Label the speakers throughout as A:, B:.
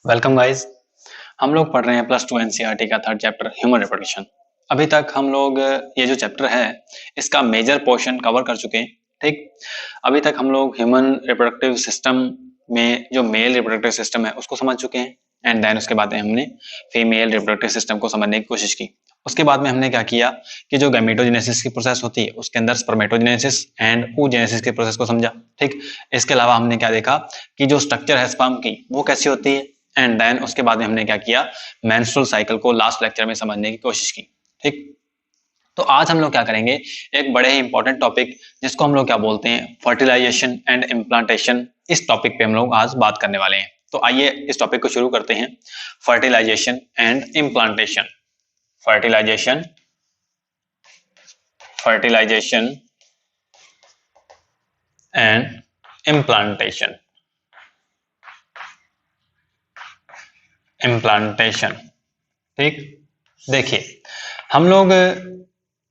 A: Welcome guys. हम लोग पढ़ रहे हैं प्लस टू एनसीईआरटी का थर्ड चैप्टर ह्यूमन रिप्रोडक्शन। अभी तक हम लोग ये जो चैप्टर है इसका मेजर पोर्शन कवर कर चुके हैं। ठीक, अभी तक हम लोग ह्यूमन रिप्रोडक्टिव सिस्टम में जो मेल रिप्रोडक्टिव सिस्टम है उसको समझ चुके हैं एंड देन उसके बाद में हमने फीमेल रिप्रोडक्टिव सिस्टम को समझने की कोशिश की। उसके बाद में हमने क्या किया कि जो गैमेटोजेनेसिस की प्रोसेस होती है उसके अंदर स्पर्मेटोजेनेसिस एंड ooजेनेसिस के प्रोसेस को समझा। ठीक, इसके अलावा हमने क्या देखा कि जो स्ट्रक्चर है स्पर्म की वो कैसी होती है एंड देन उसके बाद में हमने क्या किया, मेंस्ट्रुअल साइकिल को लास्ट लेक्चर में समझने की कोशिश की। ठीक, तो आज हम लोग क्या करेंगे, एक बड़े ही इंपॉर्टेंट टॉपिक जिसको हम लोग क्या बोलते हैं, फर्टिलाइजेशन एंड इम्प्लांटेशन। इस टॉपिक पे हम लोग आज बात करने वाले हैं। तो आइए इस टॉपिक को शुरू करते हैं। Fertilisation and implantation. Fertilisation fertilisation and implantation. Implantation. ठीक, देखिए हम लोग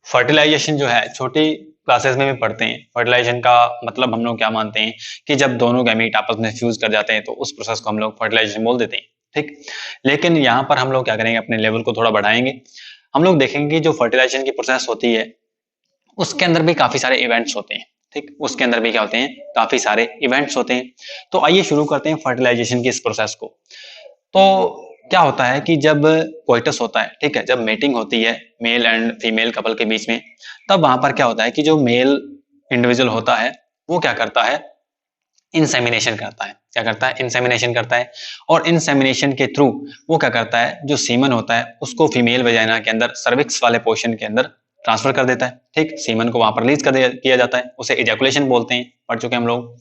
A: फर्टिलाइजेशन जो है छोटी क्लासेस में भी पढ़ते हैं। फर्टिलाइजेशन का मतलब हम लोग क्या मानते हैं कि जब दोनों गैमीट आपस में फ्यूज कर जाते हैं तो उस प्रोसेस को हम लोग फर्टिलाइजेशन बोल देते हैं। ठीक, लेकिन यहाँ पर हम लोग क्या करेंगे, अपने लेवल को थोड़ा बढ़ाएंगे। हम लोग देखेंगे कि जो फर्टिलाइजेशन की प्रोसेस होती है उसके अंदर भी काफी सारे इवेंट्स होते हैं। ठीक, उसके अंदर भी क्या होते हैं, काफी सारे इवेंट्स होते हैं। तो आइए शुरू करते हैं फर्टिलाइजेशन की इस प्रोसेस को। तो क्या होता है कि जब कोइटस होता है, ठीक है, जब मेटिंग होती है मेल एंड फीमेल कपल के बीच में, तब वहां पर क्या होता है कि जो मेल इंडिविजुअल होता है वो क्या करता है, इंसेमिनेशन करता है। क्या करता है, इंसेमिनेशन करता है। और इंसेमिनेशन के थ्रू वो क्या करता है, जो सीमन होता है उसको फीमेल वेजाइना के अंदर सर्विक्स वाले पोर्शन के अंदर ट्रांसफर कर देता है। ठीक, सीमन को वहां पर रिलीज किया जाता है, उसे इजैकुलेशन बोलते हैं, पढ़ चुके हैं हम लोग।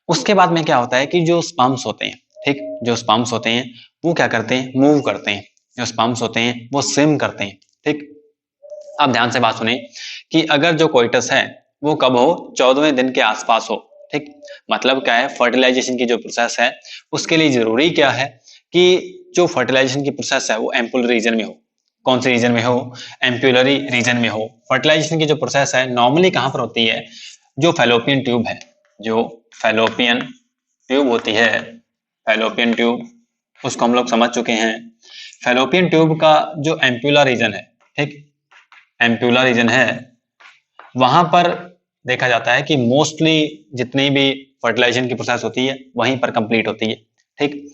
A: उसके बाद में क्या होता है कि जो स्पर्म्स होते हैं, ठीक, जो स्पर्म्स होते हैं वो क्या करते हैं, मूव करते हैं। जो स्पर्म्स होते हैं वो स्विम करते हैं। ठीक, अब ध्यान से बात सुने कि अगर जो कोइटस है वो कब हो, 14वें दिन के आसपास हो। ठीक, मतलब क्या है, फर्टिलाइजेशन की जो प्रोसेस है उसके लिए जरूरी क्या है कि जो फर्टिलाइजेशन की प्रोसेस है वो एम्पुलरी रीजन में हो। कौन से रीजन में हो, एम्पुलरी रीजन में हो। फर्टिलाइजेशन की जो प्रोसेस है नॉर्मली कहां पर होती है, जो फैलोपियन ट्यूब है, जो फैलोपियन ट्यूब होती है, फैलोपियन ट्यूब, उसको हम लोग समझ चुके हैं। फैलोपियन ट्यूब का जो एम्पुला रीजन है, ठीक, एम्पुला रीजन है, वहां पर देखा जाता है कि मोस्टली जितनी भी फर्टिलाइजेशन की प्रोसेस होती है वहीं पर कंप्लीट होती है। ठीक,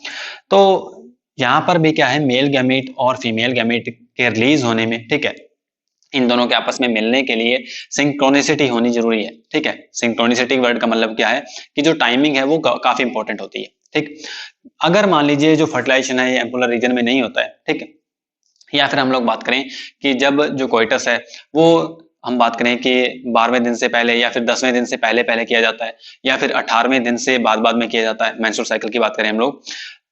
A: तो यहाँ पर भी क्या है, मेल गैमेट और फीमेल गैमेट के रिलीज होने में, ठीक है, इन दोनों के आपस में मिलने के लिए सिंक्रोनिसिटी होनी जरूरी है। ठीक है, सिंक्रोनिसिटी वर्ड का मतलब क्या है कि जो टाइमिंग है वो काफी इंपॉर्टेंट होती है। ठीक, अगर मान लीजिए जो फर्टिलाइजेशन है ये एम्पुलर रीजन में नहीं होता है, ठीक है, या फिर हम लोग बात करें कि जब जो कोइटस है वो, हम बात करें कि 12वें दिन से पहले या फिर 10वें दिन से पहले पहले किया जाता है, या फिर 18वें दिन से बाद बाद में किया जाता है, मेंस्ट्रुअल साइकिल की बात करें हम लोग,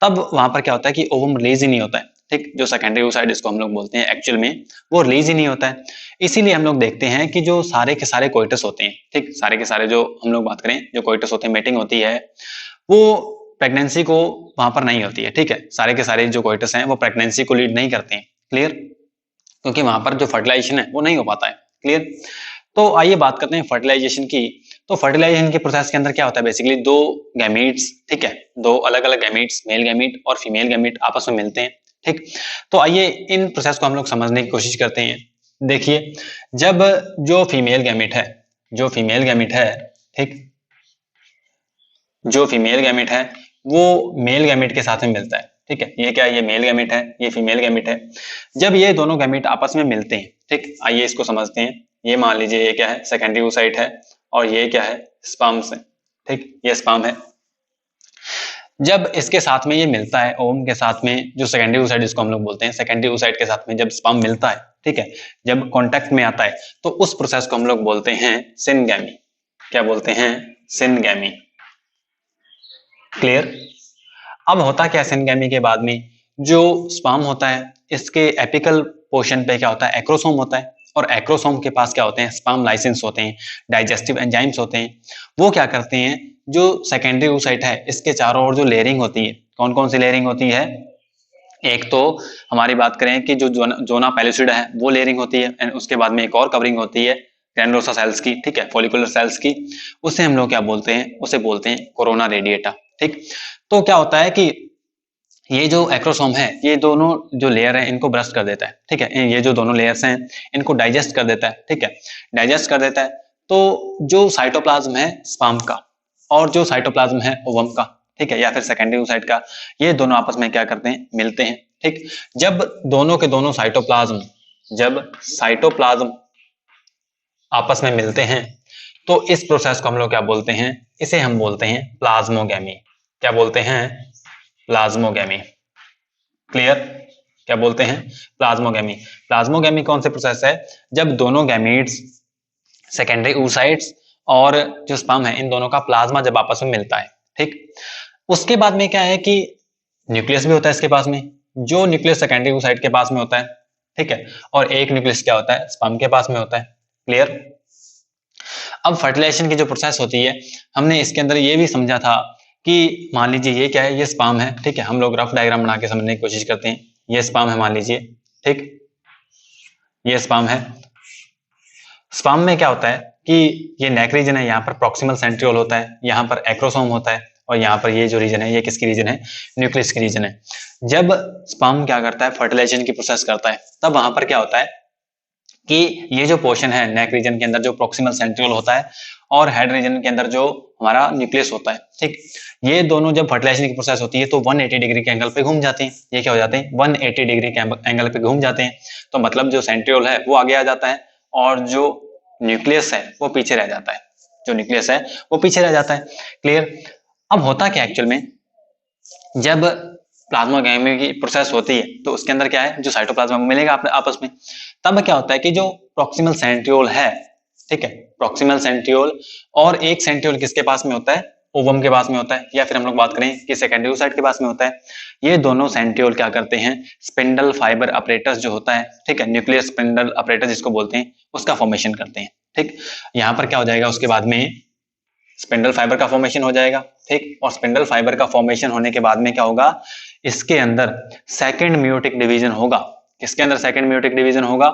A: तब वहां पर क्या होता है कि ओवम रिलीज ही नहीं होता है। ठीक, जो सेकेंडरी oocyte इसको हम लोग बोलते हैं एक्चुअल में वो रिलीज ही नहीं होता है। इसीलिए हम लोग देखते हैं कि जो सारे के सारे कोइटस होते हैं, ठीक, सारे के सारे जो हम लोग बात करें जो कोइटस होते हैं, मीटिंग होती है, वो प्रेगनेंसी को वहां पर नहीं होती है। ठीक है, सारे के सारे जो कोइटस हैं वो प्रेगनेंसी को लीड नहीं करते हैं। क्लियर, क्योंकि वहां पर जो फर्टिलाइजेशन है वो नहीं हो पाता है। क्लियर, तो आइए बात करते हैं फर्टिलाइजेशन की। तो फर्टिलाइजेशन के प्रोसेस के अंदर क्या होता है, बेसिकली दो गैमीट्स, ठीक है, दो अलग अलग गैमीट्स, मेल गैमीट और फीमेल गैमीट आपस में मिलते हैं। ठीक, तो आइए इन प्रोसेस को हम लोग समझने की कोशिश करते हैं। देखिए, जब जो फीमेल गैमीट है, जो फीमेल गैमीट है, ठीक, जो फीमेल गैमीट है वो मेल गैमीट के साथ में मिलता है। ठीक है, ये क्या है, ये मेल गैमीट है, ये फीमेल गैमीट है। जब ये दोनों गैमीट आपस में मिलते हैं, ठीक, आइए इसको समझते हैं। ये मान लीजिए ये क्या है, सेकेंडरी oocyte है, और ये क्या है, स्पर्म्स है। ठीक, ये स्पर्म है। जब इसके साथ में ये मिलता है, ओवम के साथ में, जो सेकेंडरी oocyte जिसको हम लोग बोलते हैं, सेकेंडरी oocyte के साथ में जब स्पर्म मिलता है, ठीक है, जब कॉन्टेक्ट में आता है, तो उस प्रोसेस को हम लोग बोलते हैं सिनगैमी। क्या बोलते हैं, सिनगैमी। क्लियर, अब होता क्या है, सिनगैमी के बाद में जो स्पर्म होता है इसके एपिकल पोर्शन पे क्या होता है, एक्रोसोम होता है, और एक्रोसोम के पास क्या होते हैं, स्पर्म लाइसेंस होते हैं, डाइजेस्टिव एंजाइम्स होते हैं। वो क्या करते हैं, जो सेकेंडरी oocyte है इसके चारों ओर जो लेयरिंग होती है, कौन कौन सी लेयरिंग होती है, एक तो हमारी बात करें कि जो जोना पैलिसिडा है वो लेयरिंग होती है, एंड उसके बाद में एक और कवरिंग होती है ग्रैनुलोसा सेल्स की, ठीक है, फॉलिकुलर सेल्स की। उसे हम लोग क्या बोलते हैं, उसे बोलते हैं कोरोना रेडिएटा। ठीक, तो क्या होता है कि ये जो एक्रोसोम है, ये दोनों जो लेयर है इनको ब्रस्ट कर देता है, ठीक है, ये जो दोनों लेयर्स हैं इनको डाइजेस्ट कर देता है, ठीक है, डाइजेस्ट कर देता है। तो जो साइटोप्लाज्म है स्पर्म का और जो साइटोप्लाज्म है ओवम का, ठीक है, या फिर सेकेंडरी oocyte का, ये दोनों आपस में क्या करते हैं, मिलते हैं, ठीक। जब दोनों के दोनों साइटोप्लाज्म आपस में मिलते हैं तो इस प्रोसेस को हम लोग क्या बोलते हैं, इसे हम बोलते हैं प्लाज्मोगैमी। क्या बोलते हैं, प्लाज्मोगैमी। क्लियर, क्या बोलते हैं, प्लाज्मोगैमी। प्लाज्मोगैमी कौन से प्रोसेस है, जब दोनों गैमीट्स, सेकेंडरी oocytes और जो स्पर्म है, इन दोनों का प्लाज्मा जब आपस में मिलता है, ठीक। उसके बाद में क्या है कि न्यूक्लियस भी होता है इसके पास में, जो न्यूक्लियस सेकेंडरी oocyte के पास में होता है, ठीक है, और एक न्यूक्लियस क्या होता है, स्पर्म के पास में होता है। क्लियर। अब फर्टिलाइजेशन की जो प्रोसेस होती है, हमने इसके अंदर ये भी समझा था कि मान लीजिए ये क्या है, ये स्पर्म है, ठीक है, हम लोग रफ डायग्राम बना के समझने की कोशिश करते हैं। ये स्पर्म है मान लीजिए, ठीक, ये स्पर्म है। स्पर्म में क्या होता है कि ये नेक रीजन है, यहाँ पर प्रॉक्सिमल सेंट्रियोल होता है, यहाँ पर एक्रोसोम होता है, और यहाँ पर ये जो रीजन है ये किसकी रीजन है, न्यूक्लियस की रीजन है। जब स्पर्म क्या करता है, फर्टिलाइजेशन की प्रोसेस करता है, तब वहां पर क्या होता है कि ये जो पोर्शन है नेक रीजन के अंदर जो प्रॉक्सिमल सेंट्रियोल होता है और हेड रीजन के अंदर जो हमारा न्यूक्लियस होता है, ठीक, ये दोनों जब फर्टिलाइजेशन की प्रोसेस होती है तो 180 डिग्री के एंगल पे घूम जाते हैं। ये क्या हो जाते हैं, 180 डिग्री के एंगल पे घूम जाते हैं। तो मतलब जो सेंट्रियोल है वो आगे आ जाता है और जो न्यूक्लियस है वो पीछे रह जाता है, जो न्यूक्लियस है वो पीछे रह जाता है। क्लियर। अब होता क्या एक्चुअल में, जब प्लाज्मोगैमी की प्रोसेस होती है तो उसके अंदर क्या है, जो साइटोप्लाज्म मिलेगा आपस में, तब क्या होता है कि जो प्रॉक्सिमल सेंट्रियोल है, ठीक है, प्रॉक्सिमल सेंट्रियोल और एक सेंट्रियोल किसके पास में होता है, ओवम के पास में होता है, या फिर हम लोग बात करें कि सेकेंडरी oocyte के पास में होता है। ये दोनों सेंट्रियोल क्या करते हैं, स्पिंडल फाइबर अपरेटस जो होता है, ठीक है, न्यूक्लियर स्पिंडल अपरेटस जिसको बोलते हैं, उसका फॉर्मेशन करते हैं, ठीक। यहाँ पर क्या हो जाएगा, उसके बाद में स्पिंडल फाइबर का फॉर्मेशन हो जाएगा, ठीक, और स्पिंडल फाइबर का फॉर्मेशन होने के बाद में क्या होगा, इसके अंदर सेकंड मियोटिक डिवीजन होगा। किसके अंदर सेकंड मियोटिक डिवीजन होगा,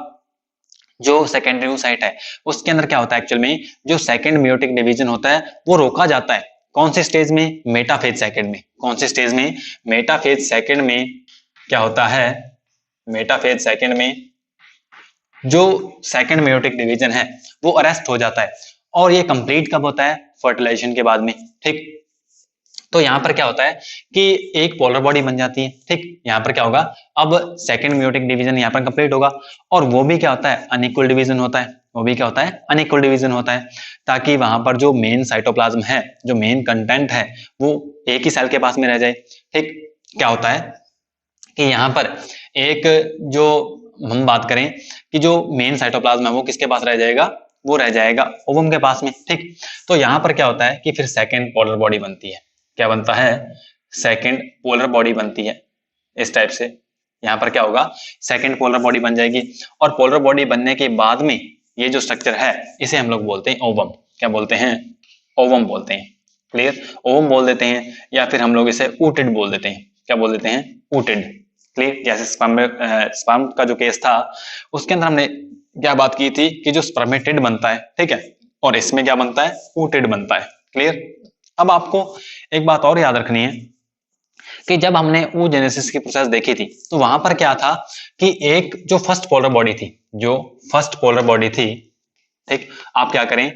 A: जो सेकेंडरी oocyte है उसके अंदर क्या होता है एक्चुअल में, जो सेकंड मियोटिक डिवीजन होता है वो रोका जाता है। कौन से स्टेज में, मेटाफेज सेकंड में। कौन से स्टेज में, मेटाफेज सेकंड में क्या होता है, मेटाफेज सेकंड में जो सेकंड मियोटिक डिवीजन है वो अरेस्ट हो जाता है। और ये कंप्लीट कब होता है, फर्टिलाइजेशन के बाद में, ठीक। तो यहाँ पर क्या होता है कि एक पोलर बॉडी बन जाती है, ठीक। यहाँ पर क्या होगा, अब सेकंड मियोटिक डिवीजन यहाँ पर कंप्लीट होगा, और वो भी क्या होता है, अनइक्वल डिवीजन होता है, वो भी क्या होता है, अनइक्वल डिवीजन होता है, ताकि वहां पर जो मेन साइटोप्लाज्म है, जो मेन कंटेंट है, वो एक ही सेल के पास में रह जाए, ठीक। क्या होता है कि यहाँ पर एक जो हम बात करें कि जो मेन साइटोप्लाज्म है वो किसके पास रह जाएगा, वो रह जाएगा ओवम के पास में, ठीक। तो यहाँ पर क्या होता है कि फिर सेकंड पोलर बॉडी बनती है। क्या बनता है, सेकंड पोलर बॉडी बनती है इस टाइप से। यहाँ पर क्या होगा, सेकंड पोलर बॉडी बन जाएगी, और पोलर बॉडी बनने के बाद में ये जो स्ट्रक्चर है इसे हम लोग बोलते हैं ओवम। क्या बोलते हैं, ओवम बोलते हैं। क्लियर, ओवम बोल देते हैं, या फिर हम लोग इसे ऊटेड बोल देते हैं। क्या बोल देते हैं, ऊटेड। क्लियर। जैसे स्पर्म का जो केस था उसके अंदर हमने क्या बात की थी कि जो स्पर्मेटिड बनता है, ठीक है, और इसमें क्या बनता है, ऊटेड बनता है। क्लियर। अब आपको एक बात और याद रखनी है कि जब हमने oogenesis की प्रोसेस देखी थी तो वहां पर क्या था कि एक जो फर्स्ट पोलर बॉडी थी, जो फर्स्ट पोलर बॉडी थी, ठीक। आप क्या करें,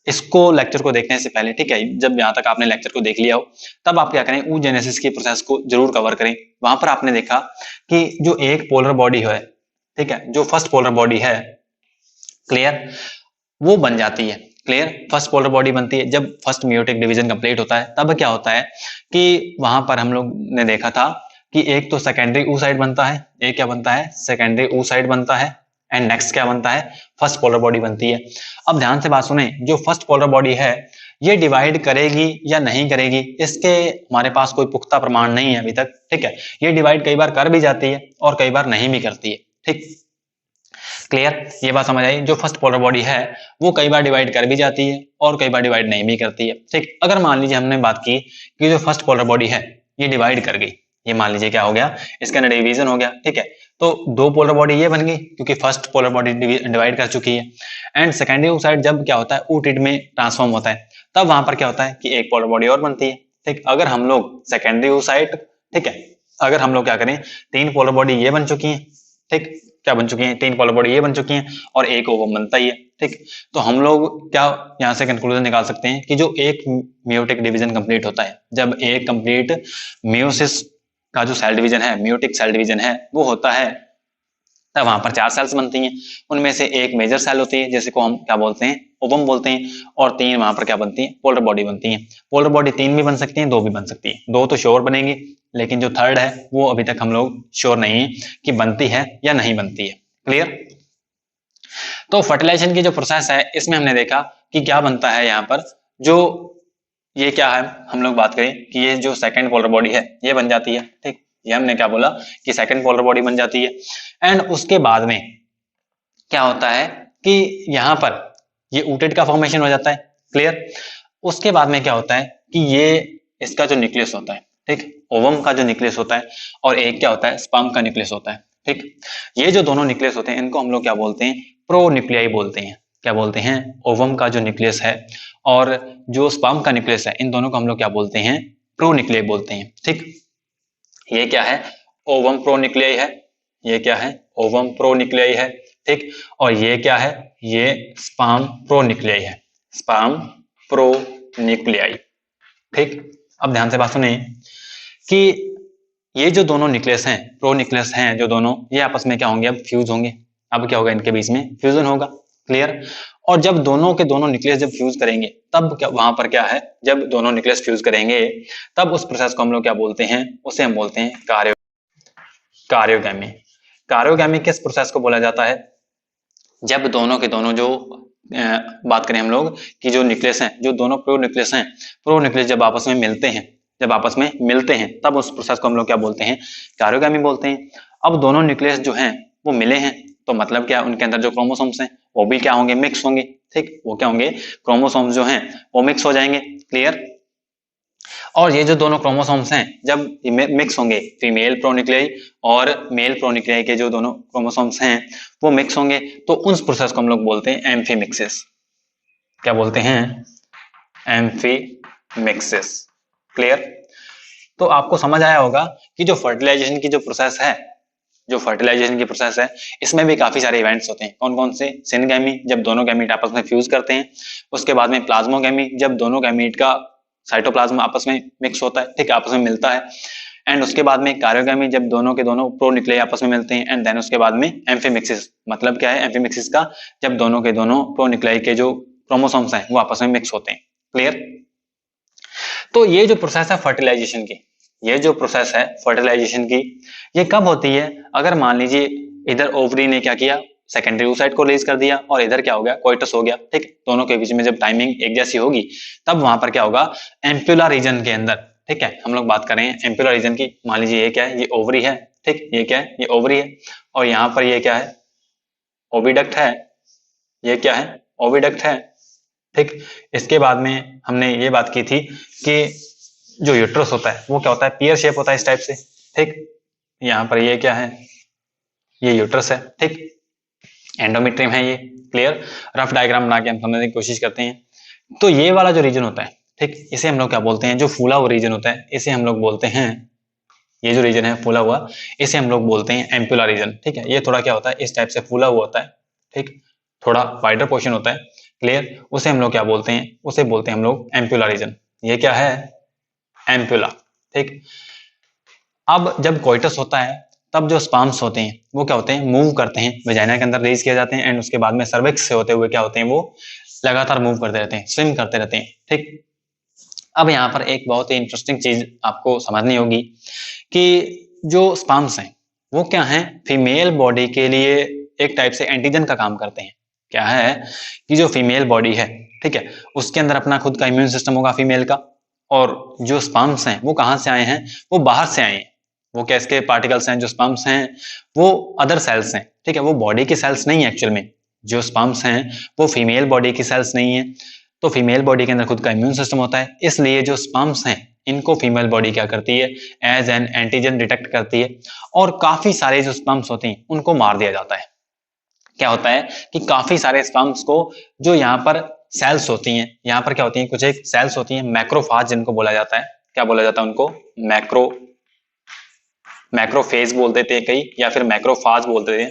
A: इसको लेक्चर को देखने से पहले, ठीक है, जब यहां तक आपने लेक्चर को देख लिया हो तब आप क्या करें, oogenesis की प्रोसेस को जरूर कवर करें। वहां पर आपने देखा कि जो एक पोलर बॉडी है, ठीक है, जो फर्स्ट पोलर बॉडी है, क्लियर, वो बन जाती है। क्लियर, फर्स्ट पोलर बॉडी बनती है जब फर्स्ट मियोटिक डिवीजन कंप्लीट होता है। तब क्या होता है कि वहां पर हम लोग ने देखा था कि एक तो सेकेंडरी oocyte बनता है, एक क्या बनता है, सेकेंडरी oocyte बनता है, एंड नेक्स्ट क्या बनता है, फर्स्ट पोलर बॉडी बनती है। अब ध्यान से बात सुने, जो फर्स्ट पोलर बॉडी है ये डिवाइड करेगी या नहीं करेगी इसके हमारे पास कोई पुख्ता प्रमाण नहीं है अभी तक, ठीक है। ये डिवाइड कई बार कर भी जाती है और कई बार नहीं भी करती है, ठीक। क्लियर, ये बात समझ आई। जो फर्स्ट पोलर बॉडी है वो कई बार डिवाइड कर भी जाती है और कई बार डिवाइड नहीं भी करती है, ठीक। अगर मान लीजिए हमने बात की कि जो फर्स्ट पोलर बॉडी है ये डिवाइड कर गई, ये मान लीजिए क्या हो गया, इसके अंदर डिवीजन हो गया, ठीक है, तो दो पोलर बॉडी ये बन गई क्योंकि फर्स्ट पोलर बॉडी डिवाइड कर चुकी है। एंड सेकेंडरी oocyte जब क्या होता है, ooted में ट्रांसफॉर्म होता है, तब वहां पर क्या होता है कि एक पोलर बॉडी और बनती है, ठीक। अगर हम लोग सेकेंडरी oocyte, ठीक है, अगर हम लोग क्या करें, 3 पोलर बॉडी ये बन चुकी हैं, ठीक, क्या बन चुकी हैं, 3 पोलर बॉडी ये बन चुकी हैं और एक ओवम बनता ही है, ठीक। तो हम लोग क्या यहाँ से कंक्लूजन निकाल सकते हैं कि जो एक मेयोटिक डिवीजन कंप्लीट होता है, जब एक कंप्लीट मेयोसिस का जो सेल डिवीजन है, मेयोटिक सेल डिवीजन है, वो होता है, तब वहां पर 4 सेल्स बनती हैं। उनमें से एक मेजर सेल होती है जिसे को हम क्या बोलते हैं, ओवम बोलते हैं, और 3 वहां पर क्या बनती हैं, पोलर बॉडी बनती हैं। पोलर बॉडी 3 भी बन सकती हैं, 2 भी बन सकती है, 2 तो श्योर बनेंगी, लेकिन जो थर्ड है वो अभी तक हम लोग श्योर नहीं है कि बनती है या नहीं बनती है। क्लियर? तो फर्टिलाइजेशन की जो प्रोसेस है, इसमें हमने देखा कि क्या बनता है यहाँ पर, जो ये क्या है, हम लोग बात करें कि ये जो सेकंड पोलर बॉडी है ये बन जाती है, ठीक। ये हमने क्या बोला कि सेकंड पोलर बॉडी बन जाती है। एंड उसके बाद में क्या होता है कि यहाँ पर ये ऊटेट का फॉर्मेशन हो जाता है। क्लियर? उसके बाद में क्या होता है कि ये इसका जो न्यूक्लियस होता है, ठीक, ओवम का जो न्यूक्लियस होता है, और एक क्या होता है, स्पर्म का न्यूक्लियस होता है, ठीक। ये जो दोनों न्यूक्लियस होते हैं इनको हम लोग क्या बोलते हैं, प्रोन्यूक्लियाई बोलते हैं। क्या बोलते हैं? ओवम का जो न्यूक्लियस है और जो स्पर्म का न्यूक्लियस है, इन दोनों को हम लोग क्या बोलते हैं, प्रोन्यूक्लियाई बोलते हैं, ठीक। ये क्या है, ओवम प्रोन्यूक्लियाई है, ये क्या है, ओवम प्रोन्यूक्लियाई है, ठीक। और ये क्या है, ये स्पर्म प्रोन्यूक्लियाई है, स्पर्म प्रोन्यूक्लियाई, ठीक। अब ध्यान से बात सुनिए कि ये जो दोनों न्यूक्लियस हैं, प्रोन्यूक्लियस हैं जो दोनों, ये आपस में क्या होंगे, अब फ्यूज होंगे। अब क्या होगा, इनके बीच में फ्यूजन होगा। क्लियर? और जब दोनों के दोनों न्यूक्लियस जब फ्यूज करेंगे, तब क्या वहां पर क्या है, जब दोनों न्यूक्लियस फ्यूज करेंगे तब उस प्रोसेस को हम लोग क्या बोलते हैं, उसे हम बोलते हैं कारियोगैमी। कारियोगैमी किस प्रोसेस को बोला जाता है, जब दोनों के दोनों जो बात करें हम लोग कि जो न्यूक्लियस हैं, जो दोनों प्रो न्यूक्लियस हैं, प्रो न्यूक्लियस जब आपस में मिलते हैं, जब आपस में मिलते हैं तब उस प्रोसेस को हम लोग क्या बोलते हैं, कारियोगैमी बोलते हैं। अब दोनों न्यूक्लियस जो हैं वो मिले हैं, तो मतलब क्या, उनके अंदर जो क्रोमोसोम्स हैं वो भी क्या होंगे, मिक्स होंगे, ठीक। वो क्या होंगे, क्रोमोसोम्स जो हैं वो मिक्स हो जाएंगे। क्लियर? और ये जो दोनों क्रोमोसोम्स हैं जब मिक्स होंगे, फीमेल प्रोन्यूक्लियाई और मेल प्रोन्यूक्लियाई के जो दोनों क्रोमोसोम्स हैं वो मिक्स होंगे, तो उस प्रोसेस को हम लोग बोलते हैं एम्फीमिक्सिस। क्या बोलते हैं, एम्फीमिक्सिस। क्लियर? तो आपको समझ आया होगा कि जो फर्टिलाइजेशन की जो प्रोसेस है, जो फर्टिलाइजेशन की प्रोसेस है, इसमें भी काफी सारे इवेंट्स होते हैं। कौन कौन से? सिनगैमी, जब दोनों गैमीट आपस में फ्यूज करते हैं। उसके बाद में प्लाज्मोगैमी, जब दोनों गैमीट का साइटोप्लाज्म आपस में मिक्स होता है, ठीक, आपस में मिलता है। एंड उसके बाद में कारियोगैमी, जब दोनों के दोनों प्रोन्यूक्लियाई आपस में मिलते हैं। एंड देन उसके बाद में एम्फीमिक्सिस, मतलब क्या है एम्फीमिक्सिस का, जब दोनों के दोनों प्रोन्यूक्लियाई के जो क्रोमोसोम्स हैं वो आपस में मिक्स होते हैं। क्लियर? तो ये जो प्रोसेस है फर्टिलाइजेशन की, ये जो प्रोसेस है फर्टिलाइजेशन की, ये कब होती है, अगर मान लीजिए इधर ओवरी ने क्या किया, सेकेंडरी oocyte को रिलीज कर दिया, और इधर क्या हो गया, कोइटस हो गया, ठीक। दोनों के बीच में जब टाइमिंग एक जैसी होगी तब वहां पर क्या होगा, एम्प्यूला रीजन के अंदर, ठीक है, हम लोग बात करें एम्प्यूला रीजन की। मान लीजिए ये क्या है, ये ओवरी है, ठीक, ये क्या है, ये ओवरी है, और यहाँ पर ये क्या है, ओविडक्ट है, ये क्या है, ओविडक्ट है, ठीक। इसके बाद में हमने ये बात की थी कि जो यूट्रस होता है वो क्या होता है, पियर शेप होता है इस टाइप से, ठीक। यहाँ पर ये क्या है, ये यूट्रस है, ठीक। एंडोमेट्रियम है ये। क्लियर? रफ डायग्राम बना के हम समझने की कोशिश करते हैं। तो ये वाला जो रीजन होता है, ठीक, इसे हम लोग क्या बोलते हैं, जो फूला हुआ रीजन होता है इसे हम लोग बोलते हैं, ये जो रीजन है फूला हुआ, इसे हम लोग बोलते हैं एम्प्यूला रीजन, ठीक है। ये थोड़ा क्या होता है, इस टाइप से फूला हुआ होता है, ठीक, थोड़ा वाइडर पोर्शन होता है। क्लियर? उसे हम लोग क्या बोलते हैं, उसे बोलते हैं हम लोग एम्प्यूला रीजन। ये क्या है, एम्प्यूला, ठीक। अब जब कोइटस होता है तब जो स्पर्म्स होते हैं वो क्या होते हैं, मूव करते हैं, वजाइना के अंदर रिलीज किए जाते हैं। एंड उसके बाद में सर्विक्स से होते हुए क्या होते हैं, वो लगातार मूव करते रहते हैं, स्विम करते रहते हैं, ठीक। अब यहाँ पर एक बहुत ही इंटरेस्टिंग चीज आपको समझनी होगी कि जो स्पर्म्स हैं वो क्या हैं, फीमेल बॉडी के लिए एक टाइप से एंटीजन का काम करते हैं। क्या है कि जो फीमेल बॉडी है, ठीक है, उसके अंदर अपना खुद का इम्यून सिस्टम होगा फीमेल का, और जो स्पर्म्स हैं वो कहाँ से आए हैं, वो बाहर से आए हैं। वो क्या इसके पार्टिकल्स हैं, जो स्पर्म्स हैं वो अदर सेल्स हैं, ठीक है, वो बॉडी की सेल्स नहीं है एक्चुअल में। जो स्पर्म्स हैं वो फीमेल बॉडी की सेल्स नहीं है। तो फीमेल बॉडी के अंदर खुद का इम्यून सिस्टम होता है, इसलिए जो स्पर्म्स हैं इनको फीमेल बॉडी क्या करती है, एज एन एंटीजन डिटेक्ट करती है, और काफी सारे जो स्पर्म्स होते हैं उनको मार दिया जाता है। क्या होता है कि काफी सारे स्पर्म्स को, जो यहाँ पर सेल्स होती हैं, यहाँ पर क्या होती हैं, कुछ एक सेल्स होती हैं मैक्रोफाज जिनको बोला जाता है। क्या बोला जाता है उनको, मैक्रोफेज। मैक्रोफेज बोलते थे कई, या फिर मैक्रोफाज बोलते थे।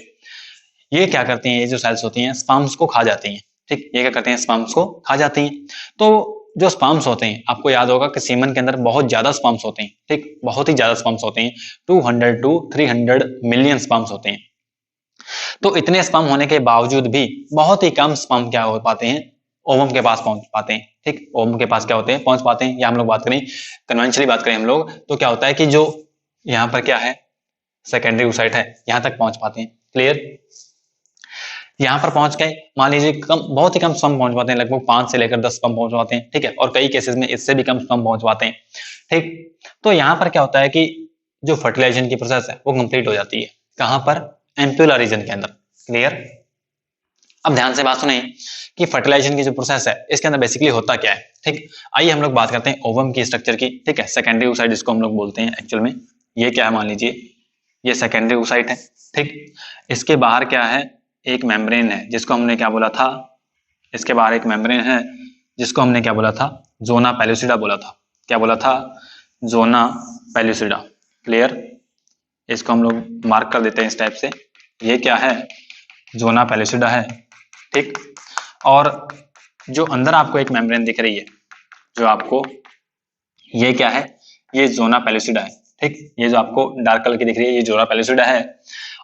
A: ये क्या करती हैं, ये जो सेल्स होती हैं स्पर्म्स को खा जाती हैं। ठीक, ये क्या करते हैं, स्पर्म्स को खा जाती हैं। तो जो स्पर्म्स होते हैं, आपको याद होगा कि सीमन के अंदर बहुत ज्यादा स्पर्म्स होते हैं। ठीक, बहुत ही ज्यादा स्पर्म्स होते हैं, 200 to 300 मिलियन स्पर्म्स होते हैं। तो इतने स्पर्म होने के बावजूद भी बहुत ही कम स्पर्म क्या हो पाते हैं, ओवम के पास पहुंच पाते हैं। ठीक, ओवम के पास क्या होते हैं, पहुंच पाते हैं। या हम लोग बात करें, कन्वेंशनली बात करें हम लोग, तो क्या होता है कि जो यहाँ पर क्या है, सेकेंडरी oocyte है, यहाँ तक पहुंच पाते हैं। क्लियर, यहाँ पर पहुंच गए, मान लीजिए कम, बहुत ही कम स्पर्म पहुंच पाते हैं, लगभग 5 से लेकर 10 स्पर्म पहुंच पाते हैं। ठीक है, और कई केसेस में इससे भी कम स्पर्म पहुंच पाते हैं। ठीक, तो यहाँ पर क्या होता है कि जो फर्टिलाइजेशन की प्रोसेस है वो कंप्लीट हो जाती है। कहां पर, एम्प्यूला रीजन के अंदर। क्लियर, अब ध्यान से बात सुने कि फर्टिलाइजेशन की जो प्रोसेस है इसके अंदर बेसिकली होता क्या है। ठीक, आइए हम लोग बात करते हैं ओवम की स्ट्रक्चर की। ठीक है, सेकेंडरी oocyte जिसको हम लोग बोलते हैं एक्चुअल में, ये क्या है, मान लीजिए ये सेकेंडरी oocyte है। ठीक, इसके बाहर क्या है, एक मेम्ब्रेन है जिसको हमने क्या बोला था, इसके बाहर एक मेम्ब्रेन है जिसको हमने क्या बोला था, जोना पेलुसिडा बोला था। क्या बोला था, जोना पेलुसिडा। क्लियर, इसको हम लोग मार्क कर देते हैं इस टाइप से, ये क्या है, जोना पेलुसिडा है। ठीक, और जो अंदर आपको एक मेम्ब्रेन दिख रही है, जो आपको, ये क्या है, ये जोना पेलुसिडा है। ठीक, ये जो आपको डार्क कलर की दिख रही है ये जोना पेलुसिडा है।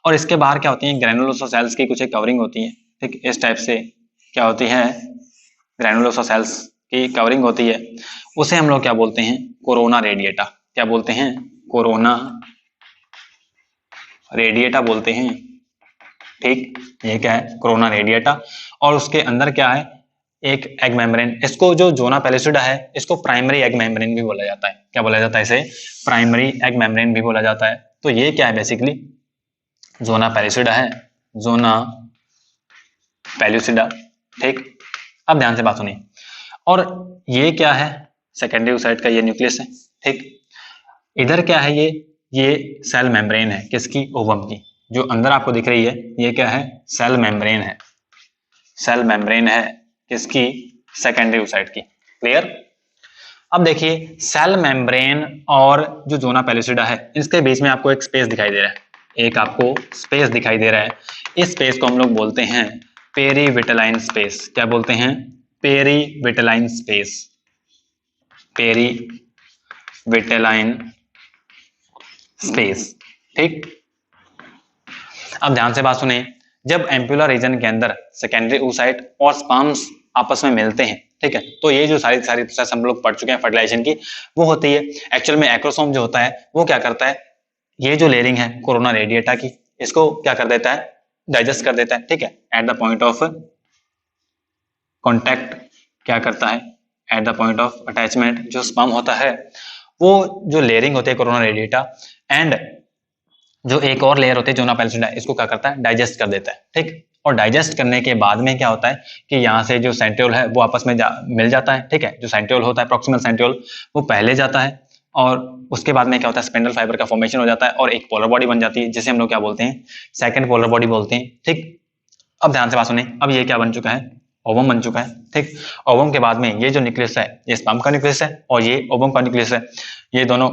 A: और इसके बाहर क्या होती है, ग्रैनुलोसा सेल्स की कुछ एक कवरिंग होती है। ठीक, इस टाइप से क्या होती है, ग्रैनुलोसा सेल्स की कवरिंग होती है, उसे हम लोग क्या बोलते हैं, कोरोना रेडिएटा। क्या बोलते हैं, कोरोना रेडिएटा बोलते हैं। ठीक, ये क्या है, कोरोना रेडिएटा। और उसके अंदर क्या है, एक एग मेम्ब्रेन। इसको जो जोना पेलुसिडा है इसको प्राइमरी एग मेम्ब्रेन भी बोला जाता है। क्या बोला जाता है इसे, प्राइमरी एग मेम्ब्रेन भी बोला जाता है। तो ये क्या है, बेसिकली जोना पेलुसिडा है, जोना पेलुसिडा। ठीक, अब ध्यान से बात सुनिए, और ये क्या है, सेकेंडरी oocyte का ये न्यूक्लियस है। ठीक, इधर क्या है, ये सेल मेम्ब्रेन है, किसकी, ओवम की। जो अंदर आपको दिख रही है ये क्या है, सेल मेम्ब्रेन है, सेल मेम्ब्रेन है किसकी, सेकेंडरी oocyte की। क्लियर, अब देखिए सेल मेम्ब्रेन और जो जोना पेलुसिडा है इसके बीच में आपको एक स्पेस दिखाई दे रहा है, एक आपको स्पेस दिखाई दे रहा है। इस स्पेस को हम लोग बोलते हैं पेरीविटलाइन स्पेस। क्या बोलते हैं, पेरीविटलाइन स्पेस, पेरीविटलाइन स्पेस। ठीक, अब ध्यान से बात सुने, जब एम्प्यूला रीजन के अंदर सेकेंडरी oocyte और स्पर्म्स आपस में मिलते हैं, ठीक है, तो ये जो सारी प्रोसेस हम लोग पढ़ चुके हैं फर्टिलाइजेशन की, वो होती है। एक्चुअल में एक्रोसोम जो होता है वो क्या करता है, ये जो लेयरिंग है कोरोना रेडिएटा की, इसको क्या कर देता है, डाइजेस्ट कर देता है। ठीक है, at the point of contact क्या करता है, at the point of attachment जो स्पर्म होता है, वो जो लेयरिंग होती है कोरोना रेडिएटा एंड जो एक और लेयर होती है जोना पेलुसिडा, इसको क्या करता है, डाइजेस्ट कर देता है। ठीक, और डाइजेस्ट करने के बाद में क्या होता है कि यहाँ से जो सेंट्रियोल है वो आपस में मिल जाता है। ठीक है, जो सेंट्रियोल होता है, प्रॉक्सिमल सेंट्रियोल, वो पहले जाता है और उसके बाद में क्या होता है, स्पिंडल फाइबर का फॉर्मेशन हो जाता है और एक पोलर बॉडी बन जाती है जिसे हम लोग क्या बोलते हैं, सेकंड पोलर बॉडी बोलते हैं। ठीक, अब ध्यान से बात सुनिए, अब ये क्या बन चुका है, ओवम बन चुका है। ठीक, ओवम के बाद में ये जो न्यूक्लियस है ये स्पर्म का न्यूक्लियस है और ये ओवम का न्यूक्लियस है, ये दोनों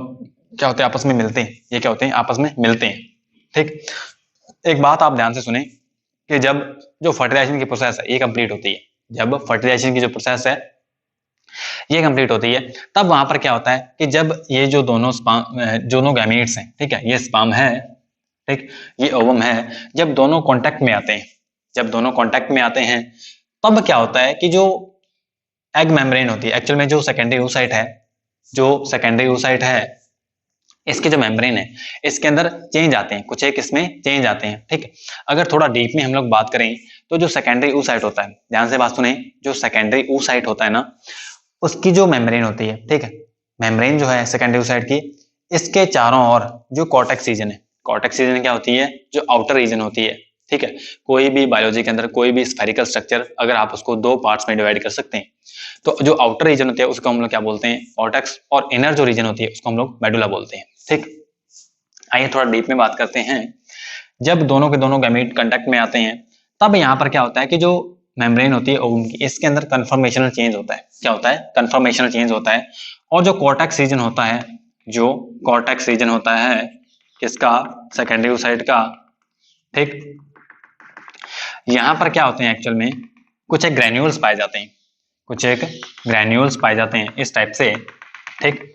A: क्या होते हैं, आपस में मिलते हैं। ये क्या होते हैं, आपस में मिलते हैं। ठीक, एक बात आप ध्यान से सुने कि जब जो फर्टिलाइजेशन की प्रोसेस है ये कंप्लीट होती है, जब फर्टिलाइजेशन की जो प्रोसेस है ये कंप्लीट होती है, तब वहां पर क्या होता है कि जब ये जो दोनों गैमीट्स हैं, ठीक है, ये स्पर्म है, ठीक, ये ओवम है, जब दोनों कांटेक्ट में आते हैं, जब दोनों कांटेक्ट में आते हैं तब क्या होता है कि जो एग मेम्ब्रेन होती है, एक्चुअल में जो सेकेंडरी oocyte है, जो सेकेंडरी oocyte है, इसके जो मेम्ब्रेन है इसके अंदर चेंज आते हैं, कुछ एक इसमें चेंज आते हैं। ठीक, अगर थोड़ा डीप में हम लोग बात करें तो जो सेकेंडरी oocyte होता है, ध्यान से बात सुने, जो सेकेंडरी oocyte होता है ना, उसकी जो मेम्ब्रेन होती है, ठीक है, मेम्ब्रेन जो है सेकेंडरी oocyte की, इसके चारों ओर जो कॉर्टेक्स रीजन है, कॉर्टेक्स रीजन क्या होती है, जो आउटर रीजन होती है। ठीक है, कोई भी बायोलॉजी के अंदर कोई भी स्फेरिकल स्ट्रक्चर अगर आप उसको दो पार्ट्स में डिवाइड कर सकते हैं, तो जो आउटर रीजन होती है उसको हम लोग क्या बोलते हैं, कॉर्टेक्स, और इनर जो रीजन होती है उसको हम लोग मेडुला बोलते हैं। ठीक, आइए थोड़ा डीप में बात करते हैं। जब दोनों के दोनों गैमीट कांटेक्ट में आते हैं तब यहाँ पर क्या होता है कि जो मेम्ब्रेन होती है ओवम की, इसके अंदर कन्फर्मेशनल चेंज होता है। क्या होता है, कन्फर्मेशनल चेंज होता है। और जो कॉर्टेक्स रीजन होता है, जो कॉर्टेक्स रीजन होता है किसका, सेकेंडरी oocyte का, ठीक। यहां पर क्या होते हैं एक्चुअल में, कुछ एक ग्रेन्यूल्स पाए जाते हैं, कुछ एक ग्रेन्यूल्स पाए जाते हैं इस टाइप से, ठीक।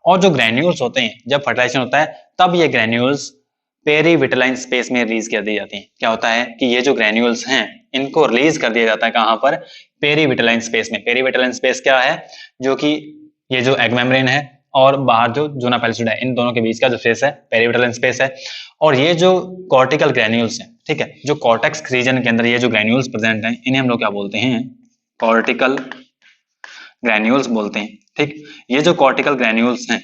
A: और जो ग्रेन्यूल्स होते हैं जब फर्टिलाइजेशन होता है तब ये ग्रेन्यूल्स पेरीविटलाइन स्पेस में रिलीज कर दी जाती हैं। क्या होता है कि ये जो ग्रेन्यूल्स हैं इनको रिलीज कर दिया जाता है कहां पर, पेरीविटलाइन स्पेस में। पेरीविटलाइन स्पेस क्या है, जो कि ये जो एग मेम्ब्रेन है और बाहर जो जूना पेलिसिडा है, इन दोनों के बीच का जो स्पेस है पेरीविटलाइन स्पेस है। और ये जो कॉर्टिकल ग्रेन्यूल्स हैं, ठीक है, जो कॉर्टेक्स रीजन के अंदर ये जो ग्रेन्यूल्स प्रेजेंट हैं इन्हें हम लोग क्या बोलते हैं, कॉर्टिकल ग्रेन्यूल्स बोलते हैं, ठीक। ये जो कॉर्टिकल ग्रेन्यूल्स हैं,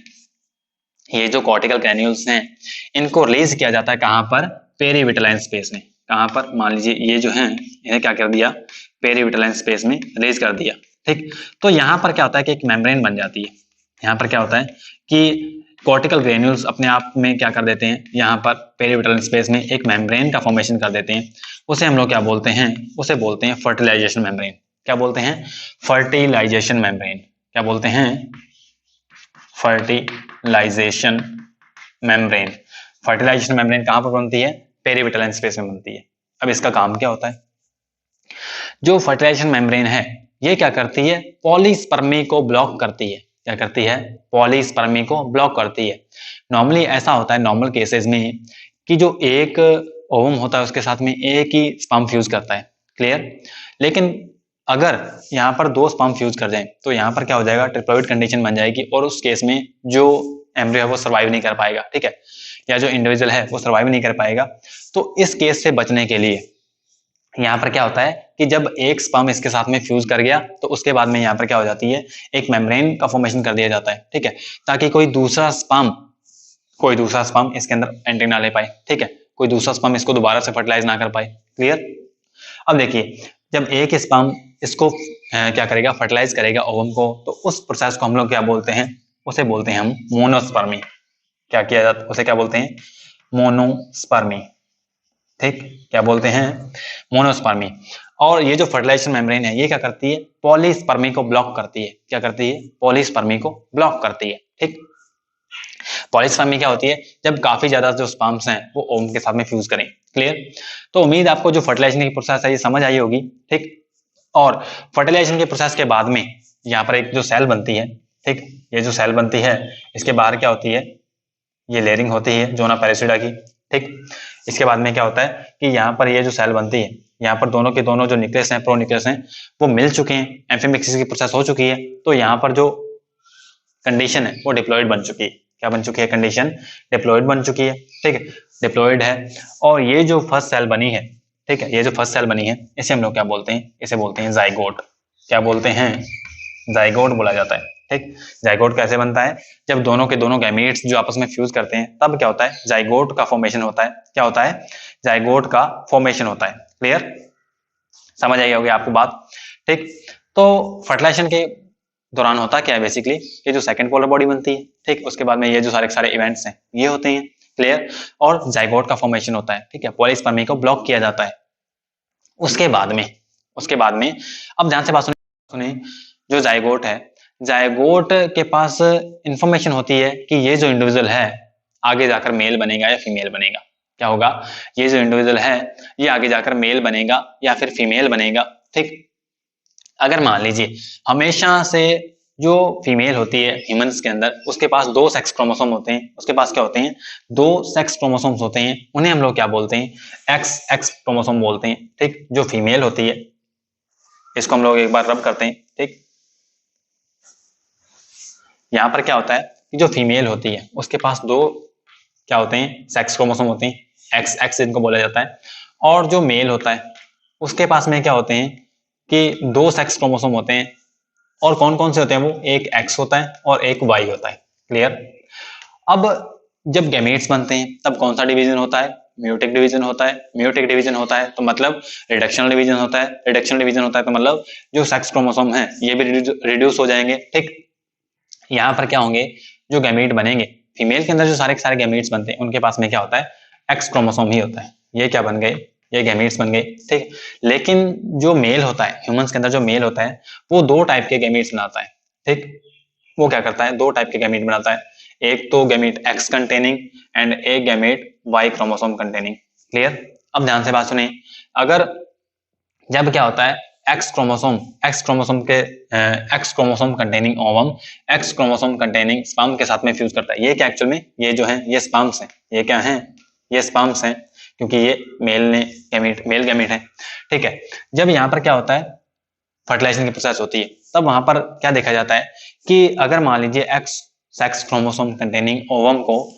A: ये जो कॉर्टिकल ग्रेन्यूल्स हैं इनको रिलीज किया जाता है कहां पर, पेरीविटलाइन स्पेस में। कहां पर, मान लीजिए ये जो है इन्हें क्या कर दिया, पेरीविटलाइन स्पेस में रिलीज कर दिया, ठीक। तो यहां पर क्या होता है कि एक मेम्ब्रेन बन जाती है। यहां पर क्या होता है कि कॉर्टिकल ग्रेन्यूल्स अपने आप में क्या कर देते हैं, यहाँ पर पेरीविटलाइन स्पेस में एक मेम्ब्रेन का फॉर्मेशन कर देते हैं। उसे हम लोग क्या बोलते हैं, उसे बोलते हैं फर्टिलाइजेशन मेम्ब्रेन। क्या बोलते हैं, फर्टिलाइजेशन मेम्ब्रेन। क्या बोलते हैं, फर्टिलाइजेशन मेम्ब्रेन। फर्टिलाइजेशन मेम्ब्रेन कहां पर बनती है, पेरीविटलाइन स्पेस में बनती है। अब इसका काम क्या होता है, जो फर्टिलाइजेशन मेम्ब्रेन है ये क्या करती है, पॉलीस्पर्मी को ब्लॉक करती है। क्या करती है, पॉलीस्पर्मी को ब्लॉक करती है। नॉर्मली ऐसा होता है नॉर्मल केसेस में कि जो एक ओवम होता है उसके साथ में एक ही स्पर्म फ्यूज करता है, क्लियर। लेकिन अगर यहाँ पर दो स्पर्म फ्यूज कर जाएं तो यहाँ पर क्या हो जाएगा, ट्रिप्लॉइड कंडीशन बन जाएगी और उस केस में जो एम्ब्रियो है वो सर्वाइव नहीं कर पाएगा, ठीक है, या जो इंडिविजुअल है वो सर्वाइव नहीं कर पाएगा। तो इस केस से बचने के लिए यहाँ पर क्या होता है कि जब एक स्पर्म इसके साथ में फ्यूज कर गया तो उसके बाद में यहाँ पर क्या हो जाती है, एक मेम्ब्रेन का फॉर्मेशन कर दिया जाता है, ठीक है, ताकि कोई दूसरा स्पर्म इसके अंदर एंट्री ना ले पाए, ठीक है, कोई दूसरा स्पर्म इसको दोबारा से फर्टिलाइज ना कर पाए, क्लियर। अब देखिए, जब एक स्पर्म इसको क्या करेगा, फर्टिलाइज करेगा ओवम को, तो उस प्रोसेस को हम लोग क्या बोलते हैं, उसे बोलते हैं हम मोनोस्पर्मी। क्या किया जाता है, उसे क्या बोलते हैं, मोनोस्पर्मी, ठीक। क्या बोलते हैं, मोनोस्पर्मी। और ये जो फर्टिलाइजेशन मेम्ब्रेन है ये क्या करती है, पॉलीस्पर्मी को ब्लॉक करती है। क्या करती है, पॉलीस्पर्मी को ब्लॉक करती है, ठीक। पॉलीस्पर्मी क्या होती है, जब काफी ज्यादा जो स्पर्म्स हैं वो ओवम के साथ में फ्यूज करें, क्लियर। तो उम्मीद आपको जो फर्टिलाइजेशन की प्रोसेस है ये समझ आई होगी, ठीक। और फर्टिलाइजेशन के प्रोसेस के बाद में यहाँ पर एक जो सेल बनती है, ठीक, ये जो सेल बनती है इसके बाहर क्या होती है, ये लेयरिंग होती है जोना पेलिसिडा की, ठीक। इसके बाद में क्या होता है कि यहाँ पर ये जो सेल बनती है, यहाँ पर दोनों के दोनों जो न्यूक्लियस हैं, प्रो न्यूक्लियस हैं, वो मिल चुके हैं, एम्फीमिक्सिस की प्रोसेस हो चुकी है। तो यहाँ पर जो कंडीशन है वो डिप्लॉइड बन चुकी है। क्या बन चुकी है, कंडीशन डिप्लॉइड बन चुकी है, ठीक है, डिप्लॉइड है। और ये जो फर्स्ट सेल बनी है, ठीक है, ये जो फर्स्ट सेल बनी है इसे हम लोग क्या बोलते हैं, इसे बोलते हैं जाइगोट। क्या बोलते हैं, जाइगोट बोला जाता है, ठीक। जाइगोट कैसे बनता है, जब दोनों के दोनों गैमीट्स जो आपस में फ्यूज करते हैं तब क्या होता है, जाइगोट का फॉर्मेशन होता है। क्या होता है, जाइगोट का फॉर्मेशन होता है, क्लियर, समझ आई होगी आपको बात, ठीक। तो फर्टिलाइजेशन के दौरान होता क्या है, बेसिकली ये जो सेकंड पोलर बॉडी बनती है, ठीक, उसके बाद में ये जो सारे इवेंट्स हैं ये होते हैं, क्लियर, और जाइगोट का फॉर्मेशन होता है, ठीक है, पॉलीस्पर्मी को ब्लॉक किया जाता है। उसके बाद में अब ध्यान से बात सुने, जो जाइगोट है, जाइगोट के पास इंफॉर्मेशन होती है कि ये जो इंडिविजुअल है आगे जाकर मेल बनेगा या फीमेल बनेगा। क्या होगा, ये जो इंडिविजुअल है ये आगे जाकर मेल बनेगा या फिर फीमेल बनेगा, ठीक। अगर मान लीजिए हमेशा से जो फीमेल होती है ह्यूमंस के अंदर, उसके पास दो सेक्स क्रोमोसोम होते हैं, उसके पास क्या होते हैं, दो सेक्स क्रोमोसोम्स होते हैं, उन्हें हम लोग क्या बोलते हैं, एक्स एक्स क्रोमोसोम बोलते हैं, ठीक। जो फीमेल होती है, इसको हम लोग एक बार रब करते हैं, ठीक। यहां पर क्या होता है कि जो फीमेल होती है उसके पास दो क्या होते हैं, सेक्स क्रोमोसोम होते हैं, एक्स एक्स इनको बोला जाता है। और जो मेल होता है उसके पास में क्या होते हैं कि दो सेक्स क्रोमोसोम होते हैं। और कौन कौन से होते हैं वो, एक एक्स होता है और एक वाई होता है, क्लियर। अब जब गैमेट्स बनते हैं तब कौन सा डिवीजन होता है, म्यूटिक डिवीजन होता है। म्यूटिक डिवीजन होता है तो मतलब रिडक्शनल डिवीजन होता है। रिडक्शनल डिवीजन होता है तो मतलब जो सेक्स क्रोमोसोम है ये भी रिड्यूस हो जाएंगे, ठीक। यहाँ पर क्या होंगे, जो गैमेट बनेंगे फीमेल के अंदर, जो सारे के सारे गैमेट्स बनते हैं उनके पास में क्या होता है, एक्स क्रोमोसोम ही होता है। ये क्या बन गए, ये गैमेट्स बन गए, ठीक। लेकिन जो मेल होता है ह्यूमंस के अंदर, जो मेल होता है वो दो टाइप के गैमेट्स बनाता है, ठीक। वो क्या करता है, दो टाइप के गैमेट बनाता है। एक तो गैमेट एक्स कंटेनिंग एंड एक gamete Y chromosome containing. Clear? अब ध्यान से बात सुनिए, अगर जब क्या होता है x chromosome containing ovum x chromosome containing sperm के साथ में फ्यूज करता है। ये क्या एक्चुअल में ये जो है ये स्पर्म्स हैं, ये क्या हैं, ये स्पर्म्स हैं, क्योंकि ये मेल गैमेट है। ठीक है, जब यहाँ पर क्या होता है फर्टिलाइजेशन की प्रोसेस होती है, तब वहां पर क्या देखा जाता है कि अगर मान लीजिए X sex chromosome containing ovum को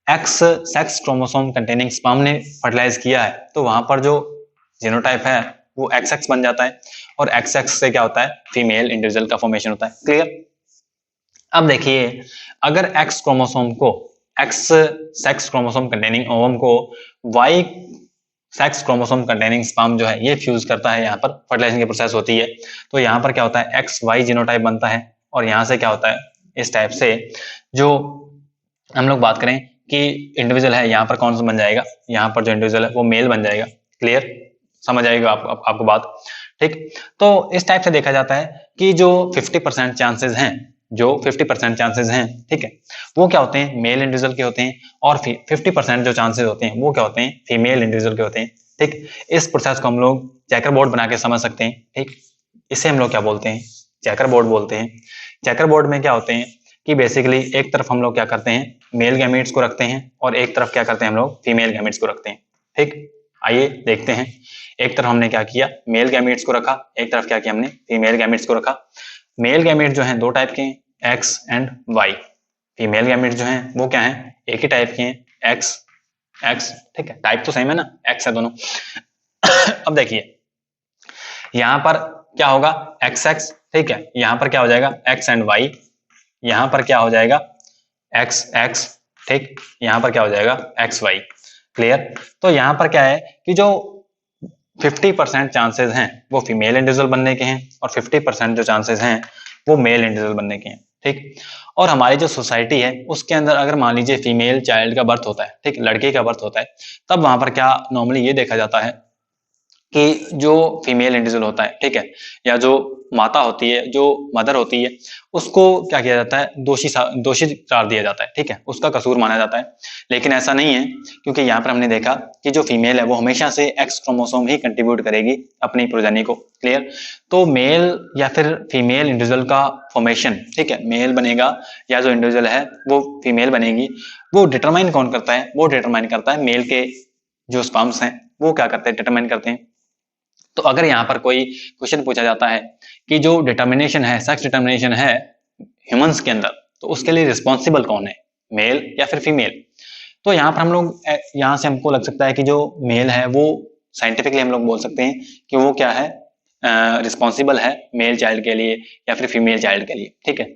A: X sex chromosome containing sperm ने फर्टिलाइज किया है, तो वहां पर जो जीनोटाइप है वो XX बन जाता है, और XX से क्या होता है फीमेल इंडिविजुअल का फॉर्मेशन होता है। क्लियर? अब देखिए, अगर X क्रोमोसोम को X sex chromosome containing ovum को Y sex chromosome containing sperm जो है ये फ्यूज करता है, यहाँ पर फर्टिलाइजेशन की प्रोसेस होती है, तो यहाँ पर क्या होता है XY जीनोटाइप बनता है, और यहाँ से क्या होता है इस टाइप से जो हम लोग बात करें कि इंडिविजुअल है, यहाँ पर कौन सा बन जाएगा, यहाँ पर जो इंडिविजुअल है वो मेल बन जाएगा। क्लियर? समझ आएगा आपको बात? ठीक, तो इस टाइप से देखा जाता है कि जो 50% चांसेस हैं, जो 50% चांसेस हैं, ठीक है, वो क्या होते हैं मेल इंडिविजुअल के होते हैं, और 50% जो चांसेस होते हैं वो क्या होते हैं फीमेल इंडिविजुअल के होते हैं। ठीक, इस प्रोसेस को हम लोग चेकर बोर्ड बना के समझ सकते हैं। ठीक, इसे हम लोग क्या बोलते हैं चेकर बोर्ड बोलते हैं। चेकर बोर्ड में क्या होते हैं कि बेसिकली एक तरफ हम लोग क्या करते हैं मेल गैमेट्स को रखते हैं, और एक तरफ क्या करते हैं हम लोग फीमेल गैमेट्स को रखते हैं। ठीक, आइए देखते हैं, एक तरफ हमने क्या किया मेल गैमेट्स को रखा, एक तरफ क्या किया हमने फीमेल गैमेट्स को रखा। मेल गैमेट जो हैं दो टाइप के हैं, X and Y. Female gamete जो हैं वो क्या हैं एक ही टाइप के हैं, एक्स एक्स। ठीक है, टाइप तो सेम है ना, एक्स है दोनों। अब देखिए यहां पर क्या होगा एक्स एक्स, ठीक है, यहां पर क्या हो जाएगा एक्स एंड वाई, यहां पर क्या हो जाएगा एक्स एक्स, ठीक, यहां पर क्या हो जाएगा एक्स वाई। क्लियर? तो यहां पर क्या है कि जो 50% चांसेस हैं वो फीमेल इंडिविजुअल बनने के हैं, और 50% जो चांसेस हैं वो मेल इंडिविजुअल बनने के हैं। ठीक, और हमारी जो सोसाइटी है उसके अंदर अगर मान लीजिए फीमेल चाइल्ड का बर्थ होता है, ठीक, लड़के का बर्थ होता है, तब वहां पर क्या नॉर्मली ये देखा जाता है कि जो फीमेल इंडिविजुअल होता है, ठीक है, या जो माता होती है, जो मदर होती है, उसको क्या किया जाता है दोषी करार दिया जाता है। ठीक है, उसका कसूर माना जाता है। लेकिन ऐसा नहीं है, क्योंकि यहाँ पर हमने देखा कि जो फीमेल है वो हमेशा से एक्स क्रोमोसोम ही कंट्रीब्यूट करेगी अपनी प्रोजेनी को। क्लियर? तो मेल या फिर फीमेल इंडिविजुअल का फॉर्मेशन, ठीक है, मेल बनेगा या जो इंडिविजुअल है वो फीमेल बनेगी, वो डिटरमाइन कौन करता है, वो डिटरमाइन करता है मेल के जो स्पर्म्स हैं वो क्या करते हैं डिटरमाइन करते हैं। तो अगर यहाँ पर कोई क्वेश्चन पूछा जाता है कि जो डिटर्मिनेशन है, सेक्स डिटर्मिनेशन है ह्यूमंस के अंदर, तो उसके लिए रिस्पॉन्सिबल कौन है, मेल या फिर फीमेल? तो यहाँ पर हम लोग यहाँ से हमको लग सकता है कि जो मेल है वो साइंटिफिकली हम लोग बोल सकते हैं कि वो क्या है रिस्पॉन्सिबल है मेल चाइल्ड के लिए या फिर फीमेल चाइल्ड के लिए। ठीक है,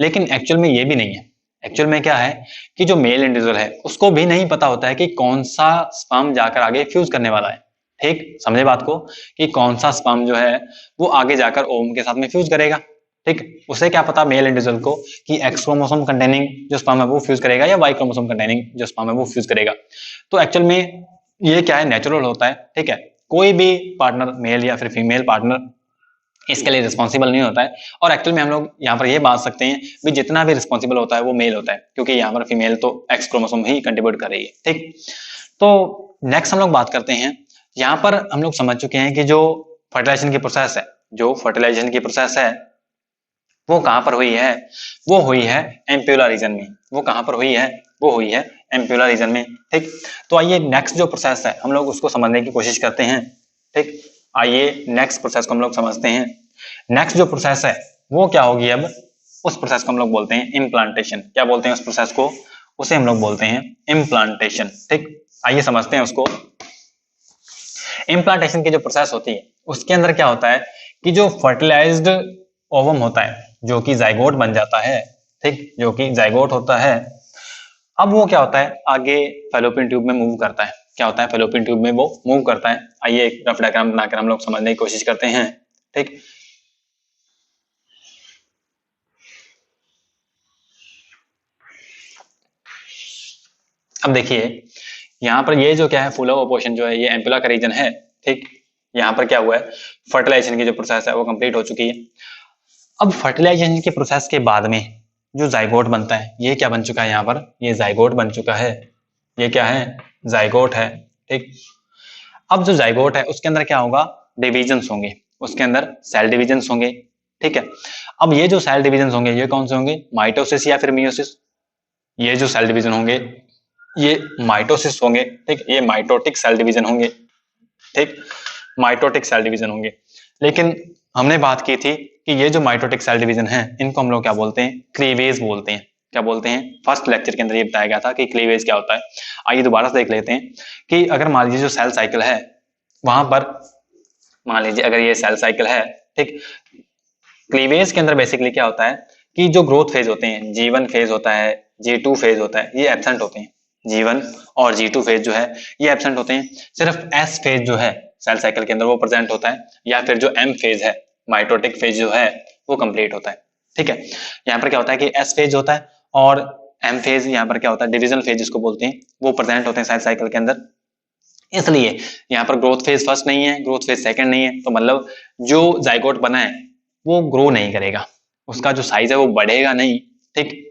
A: लेकिन एक्चुअल में ये भी नहीं है। एक्चुअल में क्या है कि जो मेल इंडिविजुअल है उसको भी नहीं पता होता है कि कौन सा स्पर्म जाकर आगे फ्यूज करने वाला है। ठीक, समझे बात को, कि कौन सा स्पर्म जो है वो आगे जाकर ओवम के साथ में फ्यूज करेगा। ठीक, उसे क्या पता मेल इंडिविजुअल को कि एक्स क्रोमोसोम कंटेनिंग जो स्पर्म है वो फ्यूज करेगा या वाई क्रोमोसोम कंटेनिंग जो स्पर्म है वो फ्यूज करेगा। तो एक्चुअल में ये क्या है नेचुरल होता है। ठीक है, कोई भी पार्टनर मेल या फिर फीमेल पार्टनर इसके लिए रिस्पॉन्सिबल नहीं होता है, और एक्चुअल में हम लोग यहाँ पर ये बात सकते हैं भी जितना भी रिस्पॉन्सिबल होता है वो मेल होता है, क्योंकि यहाँ पर फीमेल तो एक्स क्रोमोसोम ही कंट्रीब्यूट कर रही है। ठीक, तो नेक्स्ट हम लोग बात करते हैं, यहाँ पर हम लोग समझ चुके हैं कि जो फर्टिलाइजेशन की प्रोसेस है, जो फर्टिलाइजेशन की प्रोसेस है वो कहां पर हुई है, वो हुई है एम्प्यूला रीजन में। वो कहां पर हुई है, वो हुई है एम्प्यूला रीजन में। ठीक, तो आइए नेक्स्ट जो प्रोसेस है हम लोग उसको समझने की कोशिश करते हैं। ठीक, आइए नेक्स्ट प्रोसेस को हम लोग समझते हैं। नेक्स्ट जो प्रोसेस है वो क्या होगी, अब उस प्रोसेस को हम लोग बोलते हैं इम्प्लांटेशन। क्या बोलते हैं उस प्रोसेस को, उसे हम लोग बोलते हैं इम्प्लांटेशन। ठीक, आइए समझते हैं उसको। इम्प्लांटेशन की जो प्रोसेस होती है उसके अंदर क्या होता है कि जो फर्टिलाइज्ड ओवम होता है जो कि जाइगोट बन जाता है, ठीक, जो कि जाइगोट होता है, अब वो क्या होता है आगे फैलोपियन ट्यूब में मूव करता है। क्या होता है फैलोपियन ट्यूब में वो मूव करता है। आइए एक रफ डायग्राम बनाकर हम लोग समझने की कोशिश करते हैं। ठीक, अब देखिए यहाँ पर ये जो क्या है फुल ऑफ पोर्शन जो है ये एम्पुला का रीजन है। ठीक, यहाँ पर क्या हुआ है फर्टिलाइजेशन की जो प्रोसेस है वो कंप्लीट हो चुकी है। अब फर्टिलाइजेशन के प्रोसेस के बाद में जो जाइगोट बनता है, ये क्या बन चुका है यहाँ पर, ये जाइगोट बन चुका है, ये क्या है, जाइगोट है। ठीक, अब जो जाइगोट है उसके अंदर क्या होगा, डिविजन्स होंगे, उसके अंदर सेल डिविजन्स होंगे। ठीक है, अब ये जो सेल डिविजन्स होंगे ये कौन से होंगे, माइटोसिस या फिर मियोसिस। ये जो सेल डिवीजन होंगे ये माइटोसिस होंगे। ठीक, ये माइटोटिक सेल डिवीजन होंगे। ठीक, माइटोटिक सेल डिवीजन होंगे। लेकिन हमने बात की थी कि ये जो माइटोटिक सेल डिवीजन है इनको हम लोग क्या बोलते हैं, क्लीवेज बोलते हैं। क्या बोलते हैं, फर्स्ट लेक्चर के अंदर ये बताया गया था कि क्लीवेज क्या होता है। आइए दोबारा से देख लेते हैं कि अगर मान लीजिए जो सेल साइकिल है वहां पर, मान लीजिए अगर ये सेल साइकिल है, ठीक, क्लीवेज के अंदर बेसिकली क्या होता है कि जो ग्रोथ फेज होते हैं, G1 फेज होता है, G2 फेज होता है, ये एब्सेंट होते हैं। G1 और G2 फेज जो है ये एब्सेंट होते हैं। सिर्फ S फेज जो है सेल साइकिल के अंदर वो प्रेजेंट होता है, या फिर जो M फेज है, माइटोटिक फेज जो है वो कंप्लीट होता है। ठीक है, यहाँ पर क्या होता है कि S फेज होता है और M फेज यहाँ पर क्या होता है, डिविजनल फेज जिसको बोलते हैं, वो प्रेजेंट होते हैं सेल साइकिल के अंदर। इसलिए यहाँ पर ग्रोथ फेज फर्स्ट नहीं है, ग्रोथ फेज सेकंड नहीं है, तो मतलब जो जाइगोट बना है वो ग्रो नहीं करेगा, उसका जो साइज है वो बढ़ेगा नहीं। ठीक,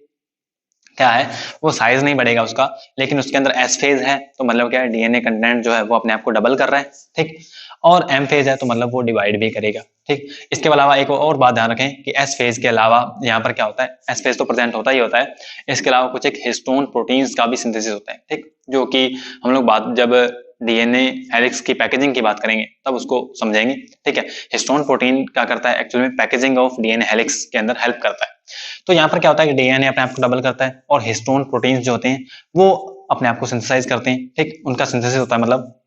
A: क्या है, वो साइज नहीं बढ़ेगा उसका, लेकिन उसके अंदर एस फेज है तो मतलब क्या है, डीएनए कंटेंट जो है वो अपने आप को डबल कर रहा है। ठीक, और एम फेज है तो मतलब वो डिवाइड भी करेगा। ठीक, इसके अलावा एक और बात ध्यान रखें कि एस फेज के अलावा यहाँ पर क्या होता है, एस फेज तो प्रेजेंट होता ही होता है, इसके अलावा कुछ एक हिस्टोन प्रोटीन्स का भी सिंथेसिस होता है। ठीक, जो कि हम लोग बात जब डीएनए हेलिक्स की पैकेजिंग की बात करेंगे तब उसको समझेंगे। ठीक है, हिस्टोन प्रोटीन क्या करता है, एक्चुअली में पैकेजिंग ऑफ डीएनए हेलिक्स के अंदर हेल्प करता है। तो यहाँ पर क्या होता है कि डीएनए अपने आप को डबल करता है और हिस्टोन प्रोटीन्स जो होते हैं वो अपने आप को सिंथेसाइज करते हैं। ठीक, उनका सिंथेसिस होता है मतलब,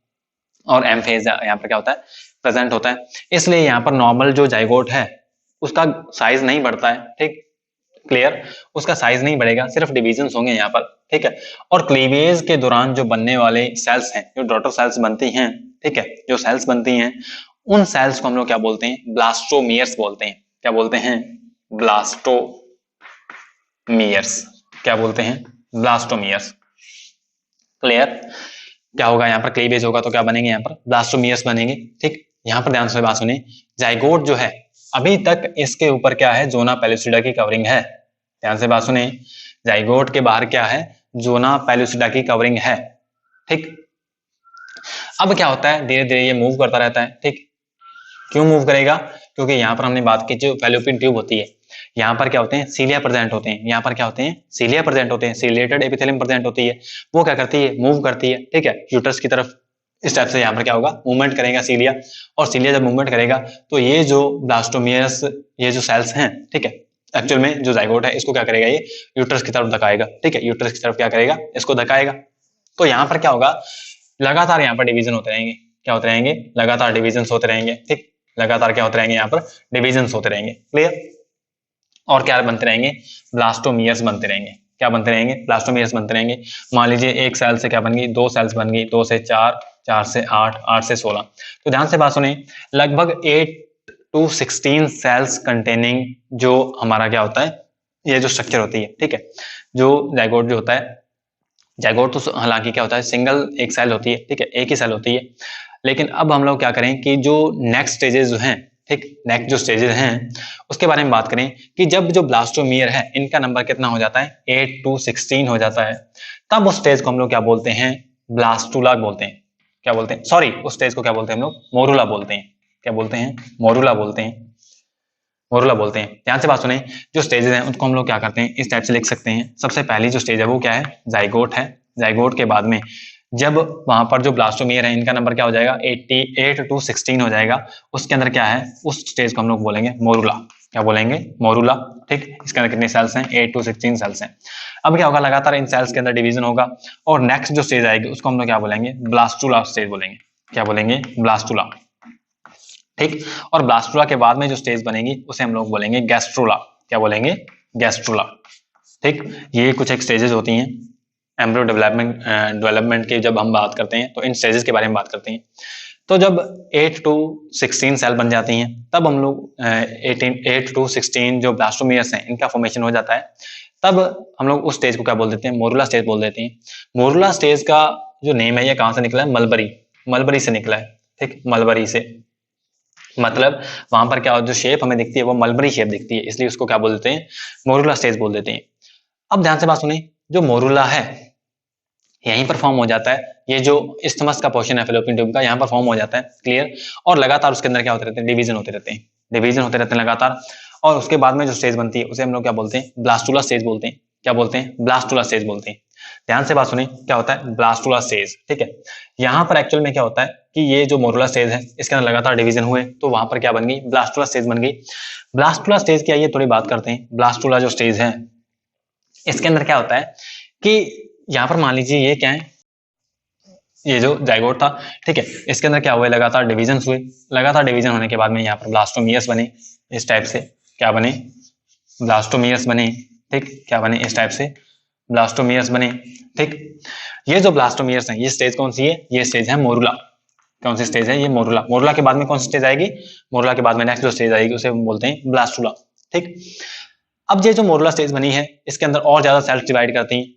A: और एम फेज यहाँ पर क्या होता है, प्रेजेंट होता है। इसलिए यहाँ पर नॉर्मल जो जाइगोट है उसका साइज नहीं बढ़ता है। ठीक, क्लियर, उसका साइज नहीं बढ़ेगा, सिर्फ डिविजन्स होंगे यहाँ पर। ठीक है, और क्लीवेज के दौरान जो बनने वाले सेल्स हैं, जो डॉटर सेल्स बनती हैं, ठीक है, जो सेल्स बनती हैं उन सेल्स को हम लोग क्या बोलते हैं, ब्लास्टोमियर्स बोलते हैं। क्या बोलते हैं, ब्लास्टोमियर्स। क्या बोलते हैं, ब्लास्टोमियर्स। क्लियर, क्या होगा यहाँ पर, क्लीवेज होगा तो क्या बनेंगे, यहाँ पर ब्लास्टोमियर्स बनेंगे। ठीक, यहाँ पर ध्यान से बात सुनिए, जाइगोट जो है अभी तक इसके ऊपर क्या है, जोना पेलुसिडा की कवरिंग है। ध्यान से बात सुनिए, जाइगोट के बाहर क्या है, जोना पेलुसिडा की कवरिंग है। ठीक, अब क्या होता है, धीरे धीरे ये मूव करता रहता है। ठीक, क्यों मूव करेगा, क्योंकि यहाँ पर हमने बात की जो फैलोपियन ट्यूब होती है, यहाँ पर क्या होते हैं, सीलिया प्रेजेंट होते हैं, यहाँ पर क्या होते हैं, सीलिया प्रेजेंट होते हैं, सीलिएटेड एपिथेलियम प्रेजेंट होती है, वो क्या करती है, मूव करती है। ठीक है, यूट्रस की तरफ इस टाइप से यहाँ पर क्या होगा, मूवमेंट करेगा सीलिया, और सीलिया जब मूवमेंट करेगा तो ये जो ब्लास्टोमियर्स, ये जो सेल्स हैं, ठीक है, एक्चुअल में जो जाइगोट है इसको क्या करेगा, ये यूट्रस की तरफ धकाएगा। ठीक है, यूट्रस की तरफ क्या करेगा, इसको धकाएगा। तो यहाँ पर क्या होगा, लगातार यहाँ पर डिवीजन होते रहेंगे। क्या होते रहेंगे, लगातार डिवीजन होते रहेंगे। ठीक, लगातार क्या होते रहेंगे, यहाँ पर डिवीजन होते रहेंगे। क्लियर, और क्या बनते रहेंगे, ब्लास्टोमियर्स बनते रहेंगे। क्या बनते रहेंगे, ब्लास्टोमियर्स बनते रहेंगे। मान लीजिए एक सेल से क्या बन गई, दो सेल्स बन गई, 2 से 4, 4 से 8, 8 से 16। तो ध्यान से बात सुने, लगभग 8 to 16 सेल्स कंटेनिंग जो हमारा क्या होता है, ये जो स्ट्रक्चर होती है। ठीक है, जो जाइगोट जो होता है, जाइगोट तो हालांकि क्या होता है, सिंगल एक सेल होती है। ठीक है, एक ही सेल होती है। लेकिन अब हम लोग क्या करें कि जो नेक्स्ट स्टेजेस जो हैं, ठीक, नेक्स्ट जो स्टेजेस हैं उसके बारे में बात करें कि जब जो ब्लास्टोमियर है इनका नंबर कितना हो जाता है, 8 to 16 हो जाता है, तब उस स्टेज को हम लोग क्या बोलते हैं, ब्लास्टुला बोलते हैं। क्या बोलते हैं, सॉरी, उस स्टेज को क्या बोलते हैं हम लोग, मोरुला बोलते हैं। क्या बोलते हैं, मोरुला बोलते हैं, मोरुला बोलते हैं। ध्यान से बात सुने, जो स्टेजेस हैं उनको हम लोग क्या करते हैं, इस टाइप से लिख सकते हैं। सबसे पहली जो स्टेज है वो क्या है, जाइगोट है। जाइगोट के बाद में जब वहां पर जो ब्लास्टोमियर है इनका नंबर क्या हो जाएगा, 88 to 16 हो जाएगा, उसके अंदर क्या है, उस स्टेज को हम लोग बोलेंगे मोरुला। क्या बोलेंगे, मोरुला। ठीक, इसके अंदर कितने सेल्स हैं, 8 to 16 सेल्स हैं। अब क्या होगा, लगातार इन सेल्स के अंदर डिवीजन होगा, और नेक्स्ट जो स्टेज आएगी उसको हम लोग क्या बोलेंगे, ब्लास्टुला स्टेज बोलेंगे। क्या बोलेंगे, ब्लास्टुला। ठीक, और ब्लास्टुला के बाद में जो स्टेज बनेगी उसे हम लोग बोलेंगे गैस्ट्रुला। क्या बोलेंगे, गैस्ट्रुला। ठीक, ये कुछ एक स्टेजेस होती हैं एम्ब्रियो डेवलपमेंट की। जब हम बात करते हैं तो इन स्टेजेस के बारे में बात करते हैं। तो जब 8 to 16 सेल बन जाती हैं तब हम लोग 8 to 16 जो ब्लास्टोमियर्स हैं इनका फॉर्मेशन हो जाता है, तब हम लोग उस स्टेज को क्या बोल देते हैं, मोरुला स्टेज बोल देते हैं। मोरुला स्टेज का जो नेम है ये कहाँ से निकला है, मलबरी, मलबरी से निकला है। ठीक, मलबरी से, मतलब वहां पर क्या जो शेप हमें दिखती है वो मलबरी शेप दिखती है, इसलिए उसको क्या बोल देते हैं, मोरुला स्टेज बोल देते हैं। अब ध्यान से बात सुनिए, जो मोरुला है यहीं पर फॉर्म हो जाता है, ये जो इस्थमस का पोर्शन है फैलोपियन ट्यूब का, यहाँ पर फॉर्म हो जाता है, क्लियर। और लगातार उसके अंदर क्या होते रहते हैं, डिवीजन होते रहते हैं, डिवीजन होते रहते हैं लगातार। और उसके बाद में जो स्टेज बनती है उसे हम लोग क्या बोलते हैं, ब्लास्टुला स्टेज बोलते हैं। क्या बोलते हैं, ब्लास्टुला स्टेज बोलते हैं। ध्यान से बात सुनिए, क्या होता है, ब्लास्टुला स्टेज, ठीक है। यहाँ पर एक्चुअल में क्या होता है कि ये जो मोरुला स्टेज है इसके अंदर लगातार डिवीजन हुए तो वहां पर क्या बन गई, ब्लास्टुला स्टेज बन गई। ब्लास्टुला स्टेज की आइए थोड़ी बात करते हैं। ब्लास्टुला जो स्टेज है इसके अंदर क्या होता है कि यहाँ पर मान लीजिए ये क्या है, ये जो जाइगोट था, ठीक है, इसके अंदर क्या हुआ, लगातार डिवीजन हुए। लगातार डिवीजन होने के बाद में यहाँ पर ब्लास्टोमियस बने इस टाइप से, क्या बने, ब्लास्टोमियस बने, ठीक, क्या बने, इस टाइप से ब्लास्टोमियस बने, ठीक। ये जो ब्लास्टोमियस है ये स्टेज कौन सी है, ये स्टेज है मोरुला। कौन सी स्टेज है, ये मोरुला। मोरुला के बाद में कौन सी स्टेज आएगी, मोरुला के बाद में नेक्स्ट जो स्टेज आएगी उसे बोलते हैं ब्लास्टुला, ठीक। अब ये जो मोरुला स्टेज बनी है इसके अंदर और ज्यादा सेल्स डिवाइड करती हैं।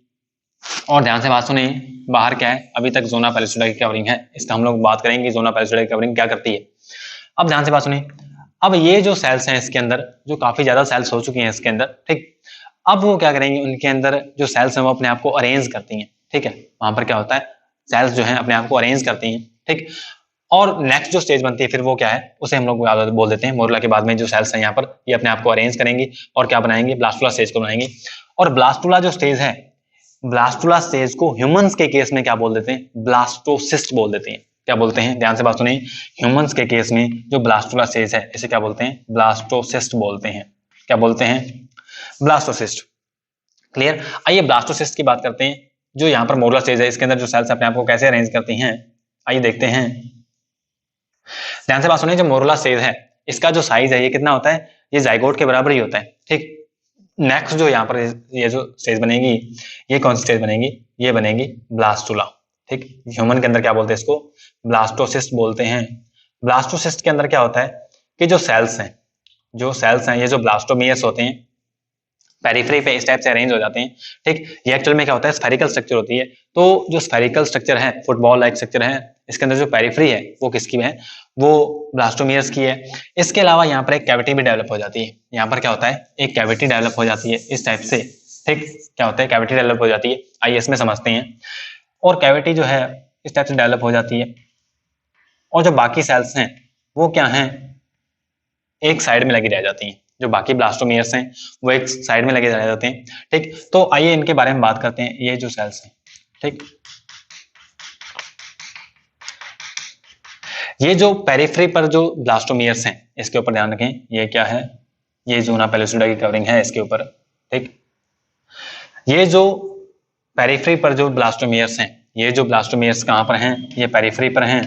A: और ध्यान से बात सुनिए, बाहर क्या है, अभी तक जोना पेलिसुडा की कवरिंग है, इसका हम लोग बात करेंगे जोना पेलिसुडा की कवरिंग क्या करती है। अब ध्यान से बात सुनिए, अब ये जो सेल्स हैं इसके अंदर, जो काफी ज्यादा सेल्स हो चुकी हैं इसके अंदर, ठीक। अब वो क्या करेंगे, उनके अंदर जो सेल्स हैं वो अपने आप को अरेंज करती हैं, ठीक है। वहां पर क्या होता है, सेल्स जो है अपने आप को अरेंज करती हैं, ठीक। और नेक्स्ट जो स्टेज बनती है फिर वो क्या है, उसे हम लोग बोल देते हैं मोरुला के बाद में जो सेल्स हैं यहाँ पर ये अपने आप को अरेंज करेंगी और क्या बनाएंगे, ब्लास्टुला स्टेज को बनाएंगे। और ब्लास्टुला जो स्टेज है, ब्लास्टुला स्टेज को ह्यूमंस के केस में क्या बोल देते हैं, ब्लास्टोसिस्ट बोल देते हैं। क्या बोलते हैं, ध्यान से बात सुनिए, ह्यूमंस के केस में जो ब्लास्टुला स्टेज है इसे क्या बोलते हैं, ब्लास्टोसिस्ट बोलते हैं। क्या बोलते हैं, ब्लास्टोसिस्ट, क्लियर। आइए ब्लास्टोसिस्ट की बात करते हैं। जो यहाँ पर मोरुला स्टेज है इसके अंदर जो सेल्स अपने आप को कैसे अरेंज करती हैं, आइए देखते हैं। ध्यान से बात सुनिए, जो मोरुला स्टेज है इसका जो साइज है ये कितना होता है, ये जाइगोट के बराबर ही होता है, ठीक। नेक्स्ट जो यहाँ पर ये जो स्टेज बनेगी ये कौन सी स्टेज बनेगी, ये बनेगी ब्लास्टुला, ठीक। ह्यूमन के अंदर क्या बोलते हैं इसको, ब्लास्टोसिस्ट बोलते हैं। ब्लास्टोसिस्ट के अंदर क्या होता है कि जो सेल्स हैं, ये जो ब्लास्टोमियस होते हैं पेरिफेरी पे इस टाइप से अरेंज हो जाते हैं, ठीक। ये एक्चुअल में क्या होता है, स्फेरिकल स्ट्रक्चर होती है। तो जो स्फेरिकल स्ट्रक्चर है, फुटबॉल लाइक स्ट्रक्चर है, इसके अंदर जो पेरिफेरी है वो किसकी है, वो ब्लास्टोमियर्स की है। इसके अलावा यहाँ पर एक कैविटी भी डेवलप हो जाती है। यहाँ पर क्या होता है, एक कैविटी डेवलप हो जाती है इस टाइप से, ठीक। क्या होता है, कैविटी डेवलप हो जाती है। आइए इसमें समझते हैं। और कैविटी जो है इस टाइप से डेवलप हो जाती है और जो बाकी सेल्स हैं वो क्या हैं, एक साइड में लगी रह जाती हैं। जो बाकी ब्लास्टोमियर्स हैं वो एक साइड में लगे रह जाते हैं, ठीक। तो आइए इनके बारे में बात करते हैं। ये जो सेल्स हैं, ठीक, ये जो पेरिफेरी पर जो ब्लास्टोमियर्स हैं इसके ऊपर ध्यान रखें, ये क्या है, ये जोना पेलिसुडा की कवरिंग है इसके ऊपर, ठीक। ये जो पेरिफेरी पर जो ब्लास्टोमियर्स हैं, ये जो ब्लास्टोमियर्स कहां पर हैं, ये पेरिफेरी पर हैं।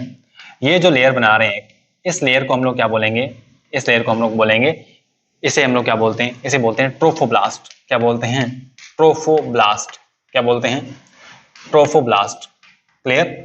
A: ये जो लेयर बना रहे हैं इस लेयर को हम लोग क्या बोलेंगे, इस लेयर को हम लोग बोलेंगे, इसे हम लोग क्या बोलते हैं, इसे बोलते हैं ट्रोफोब्लास्ट। क्या बोलते हैं, ट्रोफोब्लास्ट। क्या बोलते हैं, ट्रोफोब्लास्ट, क्लियर।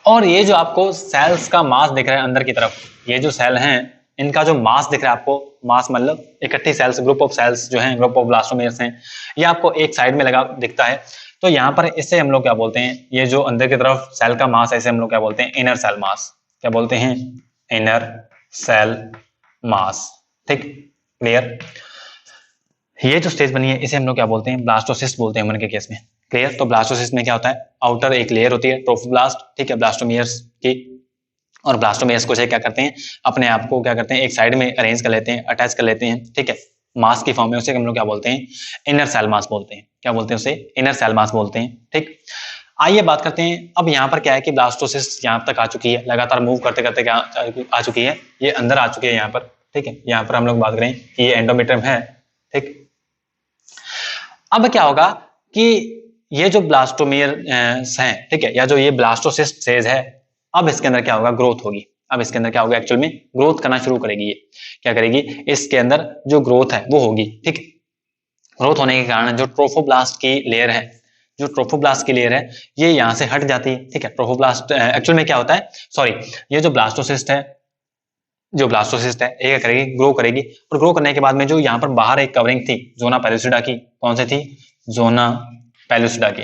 A: और ये जो आपको सेल्स का मास दिख रहा है अंदर की तरफ, ये जो सेल हैं इनका जो मास दिख रहा है आपको, मास मतलब इकट्ठी सेल्स, ग्रुप ऑफ सेल्स जो हैं, ग्रुप ऑफ ब्लास्टोमियर्स हैं, ये आपको एक साइड में लगा दिखता है। तो यहाँ पर इससे हम लोग क्या बोलते हैं, ये जो अंदर की तरफ सेल का मास है इसे हम लोग क्या बोलते हैं, इनर सेल मास। क्या बोलते हैं, इनर सेल मास, ठीक, क्लियर। ये जो स्टेज बनी है इसे हम लोग क्या बोलते हैं, ब्लास्टोसिस्ट बोलते हैं ह्यूमन के केस में, क्लियर। तो ब्लास्टोसिस्ट में क्या होता है, आउटर एक लेयर होती है ट्रोफोब्लास्ट, ठीक है, ब्लास्टोमियर्स की। और ब्लास्टोमियर्स को क्या करते हैं, अपने आप को क्या करते हैं, एक साइड में अरेंज कर लेते हैं, अटैच कर लेते हैं, ठीक है, मास की फॉर्म में। उसे हम लोग क्या बोलते हैं, इनर सेल मास बोलते हैं। क्या बोलते हैं, उसे इनर सेल मास बोलते हैं, ठीक। आइए बात करते हैं। अब यहाँ पर क्या है कि ब्लास्टोसिस्ट यहाँ तक आ चुकी है, लगातार मूव करते करते क्या आ चुकी है, ये अंदर आ चुकी है यहाँ पर, ठीक है। यहाँ पर हम लोग बात करें कि ये एंडोमेट्रियम है, ठीक। अब क्या होगा कि ये जो ब्लास्टोमियर हैं, ठीक है, या जो ये ब्लास्टोसिस्ट स्टेज है, अब इसके अंदर क्या होगा, ग्रोथ होगी। अब इसके अंदर क्या होगा, एक्चुअल में ग्रोथ करना शुरू करेगी। ये क्या करेगी, इसके अंदर जो ग्रोथ है वो होगी, ठीक। ग्रोथ होने के कारण जो ट्रोफोब्लास्ट की लेयर है, जो ट्रोफोब्लास्ट की लेयर है ये यहाँ से हट जाती है, ठीक है। ट्रोफोब्लास्ट एक्चुअल में क्या होता है, सॉरी, ये जो ब्लास्टोसिस्ट है, जो ब्लास्टोसिस्ट है ये क्या करेगी, ग्रो करेगी। और ग्रो करने के बाद में जो यहाँ पर बाहर एक कवरिंग थी जोना पेलिसुडा की, कौन सी थी, जोना पेलिसुडा की।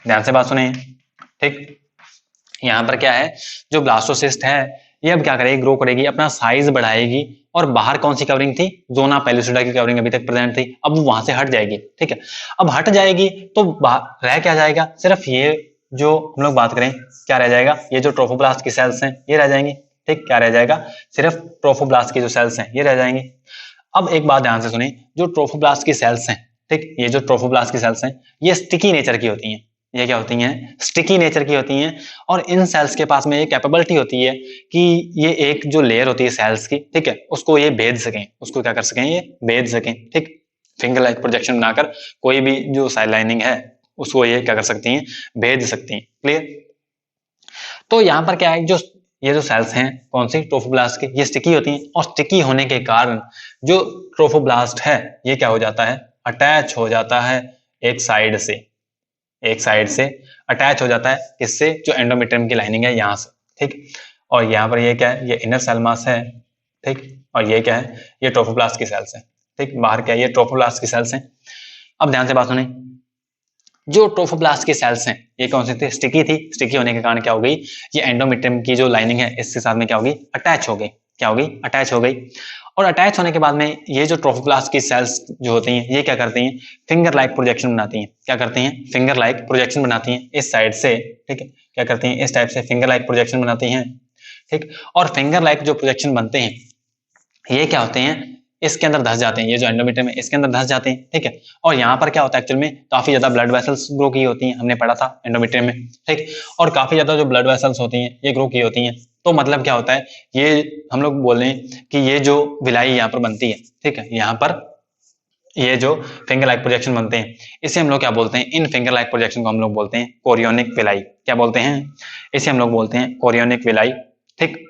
A: ध्यान से बात सुने, ठीक। यहाँ पर क्या है, जो ब्लास्टोसिस्ट है ये अब क्या करेगी, ग्रो करेगी, अपना साइज बढ़ाएगी, और बाहर कौन सी कवरिंग थी, जोना पेलिसुडा की कवरिंग अभी तक प्रेजेंट थी, अब वो वहां से हट जाएगी। ठीक है, अब हट जाएगी तो रह क्या जाएगा, सिर्फ ये जो हम लोग बात करें क्या रह जाएगा, ये जो ट्रोफोब्लास्ट की सेल्स हैं ये रह जाएंगी। ठीक, क्या रह जाएगा, सिर्फ ट्रोफोब्लास्ट की जो सेल्स हैं ये रह जाएंगी। अब एक बात ध्यान से सुनिए, जो ट्रोफोब्लास्ट की सेल्स हैं, ठीक, ये जो ट्रोफोब्लास्ट की सेल्स हैं ये स्टिकी नेचर की होती हैं। ये क्या होती हैं, स्टिकी नेचर की होती हैं, और इन सेल्स के पास में एक कैपेबिलिटी होती है कि ये एक जो लेयर होती है सेल्स की, ठीक है, उसको ये भेद सकें, उसको क्या कर सकें, ये भेद सकें। ठीक, फिंगर लाइक प्रोजेक्शन बनाकर कोई भी जो साइड लाइनिंग है उसको ये क्या कर सकती हैं, भेद सकती हैं। क्लियर। तो यहाँ पर क्या है, जो ये जो सेल्स हैं कौन सी, ट्रोफोब्लास्ट के, ये स्टिकी होती हैं, और स्टिकी होने के कारण जो ट्रोफोब्लास्ट है ये क्या हो जाता है, अटैच हो जाता है एक साइड से, एक साइड से अटैच हो जाता है, किससे, जो एंडोमेट्रियम की लाइनिंग है यहाँ से। ठीक, और यहाँ पर ये क्या है, ये इनर सेल मास है। ठीक, और ये क्या है, ये ट्रोफोब्लास्ट की सेल्स है। ठीक, बाहर क्या है, ये ट्रोफोब्लास्ट की सेल्स हैं। अब ध्यान से बात सुनिए, जो ट्रोफोब्लास्ट की सेल्स हैं ये कौन सी थी, स्टिकी थी, स्टिकी होने के कारण क्या हो गई, ये एंडोमेट्रियम की जो लाइनिंग है इसके साथ में क्या होगी, अटैच हो गई, क्या होगी, अटैच हो गई। और अटैच होने के बाद में ये जो ट्रोफोब्लास्ट की सेल्स जो होती हैं ये क्या करती हैं, फिंगर लाइक प्रोजेक्शन बनाती हैं। क्या करती हैं, फिंगर लाइक प्रोजेक्शन बनाती हैं इस साइड से। ठीक है, क्या करती हैं, इस टाइप से फिंगर लाइक प्रोजेक्शन बनाती हैं। ठीक, और फिंगर लाइक जो प्रोजेक्शन बनते हैं ये क्या होते हैं, इसके अंदर धस जाते हैं, ये जो एंडोमेट्रियम है इसके अंदर धस जाते हैं। ठीक है, और यहाँ पर क्या होता है, एक्चुअल में काफी ज्यादा ब्लड वेसल्स ग्रो की होती हैं, हमने पढ़ा था एंडोमेट्रियम में। ठीक, और काफी ज्यादा जो ब्लड वेसल्स होती हैं ये ग्रो की होती हैं। तो मतलब क्या होता है, ये हम लोग बोल रहे हैं कि ये जो विलाई यहाँ पर बनती है, ठीक है, यहाँ पर ये जो फिंगर लाइक प्रोजेक्शन बनते हैं इसे हम लोग क्या बोलते हैं, इन फिंगर लाइक प्रोजेक्शन को हम लोग बोलते हैं कोरियोनिक विलाई। क्या बोलते हैं, इसे हम लोग बोलते हैं कोरियोनिक विलाई। ठीक,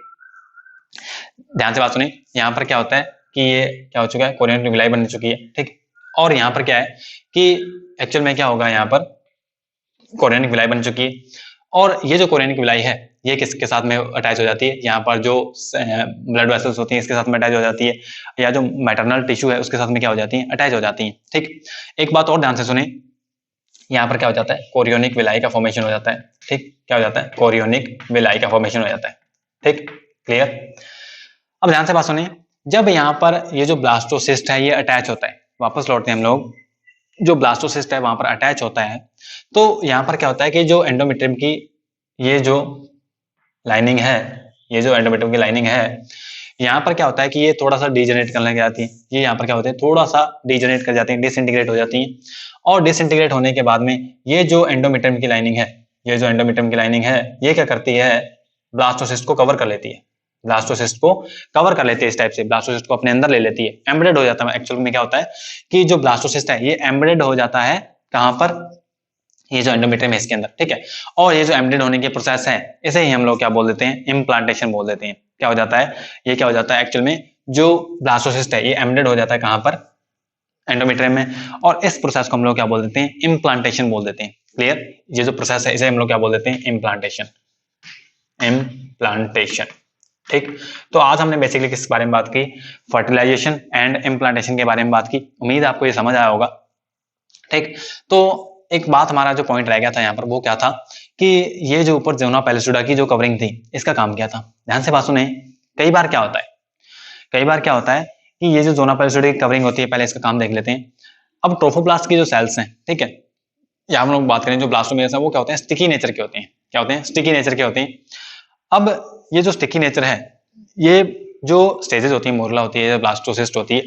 A: ध्यान से बात सुनिए, यहाँ पर क्या होता है कि ये क्या हो चुका है, कोरियोनिक विलाई बन चुकी है। ठीक, और यहाँ पर क्या है कि एक्चुअल में क्या होगा, यहाँ पर कोरियोनिक विलाई बन चुकी है, और ये जो कोरियोनिक विलाई है ये किसके साथ में अटैच हो जाती है, यहाँ पर जो ब्लड वेसल्स होती हैं इसके साथ में अटैच हो जाती है, या जो मैटरनल टिश्यू है उसके साथ में क्या हो जाती है, अटैच हो जाती है। ठीक, एक बात और ध्यान से सुने, यहाँ पर क्या हो जाता है, कोरियोनिक विलाई का फॉर्मेशन हो जाता है। ठीक, क्या हो जाता है, कोरियोनिक विलाई का फॉर्मेशन हो जाता है। ठीक, क्लियर। अब ध्यान से बात सुनिए, जब यहाँ पर ये जो ब्लास्टोसिस्ट है ये अटैच होता है, वापस लौटते हैं हम लोग, जो ब्लास्टोसिस्ट है वहां पर अटैच होता है, तो यहाँ पर क्या होता है कि जो एंडोमेट्रियम की ये जो लाइनिंग है, ये जो एंडोमेट्रियम की लाइनिंग है, यहाँ पर क्या होता है कि ये थोड़ा सा डीजेनरेट करने लग जाती है। ये यहाँ पर क्या होता है, थोड़ा सा डीजेनरेट कर जाती है, डिसइंटीग्रेट हो जाती है, और डिसइंटीग्रेट होने के बाद में ये जो एंडोमेट्रियम की लाइनिंग है, ये जो एंडोमेट्रियम की लाइनिंग है ये क्या करती है, ब्लास्टोसिस्ट को कवर कर लेती है, ब्लास्टोसिस्ट को कवर कर लेती है, इस टाइप से ब्लास्टोसिस्ट को अपने अंदर ले लेती है, एम्बेडेड हो जाता है। एक्चुअल में क्या होता है कि जो ब्लास्टोसिस्ट है ये एम्बेडेड हो जाता है कहां पर, ये जो एंडोमेट्रियम है इसके अंदर। ठीक है, और ये जो एम्बेडेड होने के प्रोसेस है इसे ही हम लोग क्या बोल देते हैं, इम्प्लांटेशन बोल देते हैं। क्या हो जाता है, ये क्या हो जाता है, एक्चुअल में जो ब्लास्टोसिस्ट है ये एम्बेडेड हो जाता है कहां पर, एंडोमेट्रियम में, और इस प्रोसेस को हम लोग क्या बोल देते हैं, इम्प्लांटेशन बोल देते हैं। क्लियर, ये जो प्रोसेस है इसे हम लोग क्या बोल देते हैं, इम्प्लांटेशन, इम्प्लांटेशन। ठीक, तो आज हमने बेसिकली किस बारे में बात की, फर्टिलाइजेशन एंड इम्प्लांटेशन के बारे में बात की। उम्मीद आपको ये समझ आया होगा। ठीक, तो एक बात हमारा जो पॉइंट रह गया था यहाँ पर वो क्या था कि ये जो ऊपर ज़ोना पेलिसुडा की जो कवरिंग थी इसका काम क्या था। ध्यान से बात सुने, कई बार क्या होता है, कई बार क्या होता है कि ये जो ज़ोना पेलिसुडा की कवरिंग होती है, पहले इसका काम देख लेते हैं। अब ट्रोफोब्लास्ट की जो सेल्स हैं, ठीक है, या हम लोग बात करें जो ब्लास्टोमेरियस है वो क्या होते हैं, स्टिकी नेचर के होते हैं। क्या होते हैं, स्टिकी नेचर के होते हैं। अब ये जो स्टिकी नेचर है, ये जो स्टेजेस होती है, मोरला होती है, ब्लास्टोसिस्ट होती है,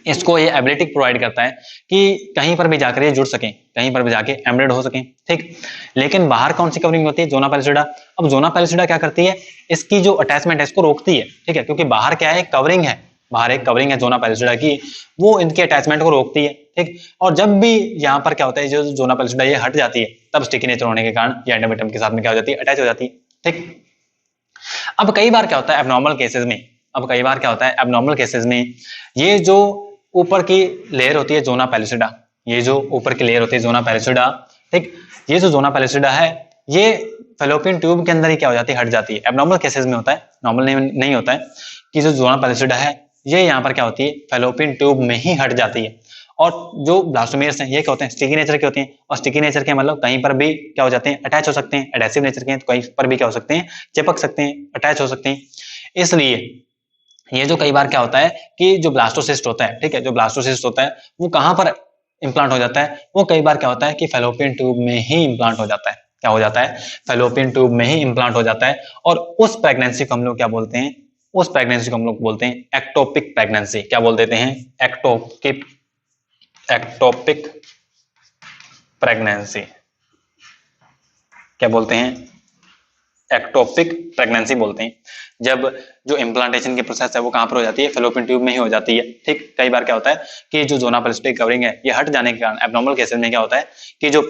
A: इसको ये एबिलिटी प्रोवाइड करता है कि कहीं पर भी जाकर ये जुड़ सकें, कहीं पर भी जाके एम्बेडेड हो सकें। ठीक, लेकिन बाहर कौन सी कवरिंग होती है, ज़ोना पेलिसुडा। अब ज़ोना पेलिसुडा क्या करती है, इसकी जो अटैचमेंट है इसको रोकती है। ठीक है, क्योंकि बाहर क्या है, कवरिंग है, बाहर एक कवरिंग है ज़ोना पेलिसुडा की, वो इनके अटैचमेंट को रोकती है। ठीक, और जब भी यहाँ पर क्या होता है, जो ज़ोना पेलिसुडा ये हट जाती है, तब स्टिकी नेचर होने के कारण ये एंडोमेट्रियम के साथ में क्या हो जाती है, अटैच हो जाती है। ठीक, अब कई बार क्या होता है एब्नॉर्मल केसेस में, अब कई बार क्या होता है एब्नॉर्मल केसेस में, ये जो ऊपर की लेयर होती है ज़ोना पेलिसुडा, ये जो ऊपर की लेयर होती है ज़ोना पेलिसुडा, ठीक, ये जो ज़ोना पेलिसुडा है ये फैलोपियन ट्यूब के अंदर ही क्या हो जाती है, हट जाती है। एब्नॉर्मल केसेस में होता है, नॉर्मल नहीं होता है कि जो ज़ोना पेलिसुडा है ये यहाँ पर क्या होती है, फैलोपियन ट्यूब में ही हट जाती है, और जो ब्लास्टोमेयर्स हैं ये क्या होते हैं, स्टिकी नेचर के होते हैं, और स्टिकी नेचर के मतलब कहीं पर भी क्या हो जाते हैं, अटैच हो सकते हैं। एडेसिव नेचर के हैं तो कहीं पर भी क्या हो सकते हैं, चिपक सकते हैं, अटैच हो सकते हैं। इसलिए ये जो कई बार क्या होता है कि जो ब्लास्टोसिस्ट होता है, ठीक है, जो ब्लास्टोसिस्ट होता है वो कहाँ पर इम्प्लांट हो जाता है, वो कई बार क्या होता है कि फैलोपियन ट्यूब में ही इम्प्लांट हो जाता है। क्या हो जाता है, फैलोपियन ट्यूब में ही इम्प्लांट हो जाता है। और उस प्रेगनेंसी को हम लोग क्या बोलते हैं, उस प्रेगनेंसी को हम लोग बोलते हैं एक्टोपिक प्रेगनेंसी। क्या बोल देते हैं, एक्टोपिक प्रेगनेंसी। क्या बोलते हैं, एक्टोपिक प्रेगनेंसी बोलते हैं। जब जो इम्प्लांटेशन की प्रोसेस है वो कहां पर हो जाती है, फैलोपियन ट्यूब में ही हो जाती है। ठीक, कई बार क्या होता है कि जो जोना पेरिस्टिक कवरिंग है ये हट जाने के कारण एब्नॉर्मल केसेस में क्या होता है कि जो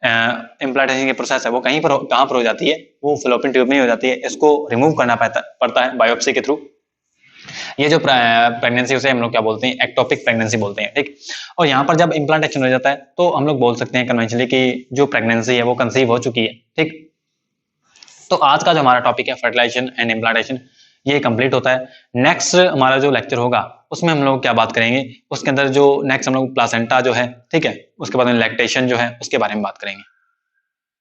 A: इम्प्लांटेशन की प्रोसेस है वो कहां पर हो जाती है, वो फैलोपियन ट्यूब में ही हो जाती है। इसको रिमूव करना पड़ता है बायोप्सी के थ्रू। ये जो प्रेगनेंसी उसे हम लोग क्या बोलते हैं, एक्टोपिक प्रेगनेंसी बोलते हैं। ठीक, और यहाँ पर जब इम्प्लांटेशन हो जाता है तो हम लोग बोल सकते हैं कन्वेंशनली कि जो प्रेगनेंसी है वो कंसीव हो चुकी है। ठीक, तो आज का जो हमारा टॉपिक है फर्टिलाइजेशन एंड इम्प्लांटेशन ये कंप्लीट होता है। नेक्स्ट हमारा जो लेक्चर होगा उसमें हम लोग क्या बात करेंगे, उसके अंदर जो नेक्स्ट हम लोग प्लासेंटा जो है, ठीक है, उसके बाद में लैक्टेशन जो है उसके बारे में बात करेंगे।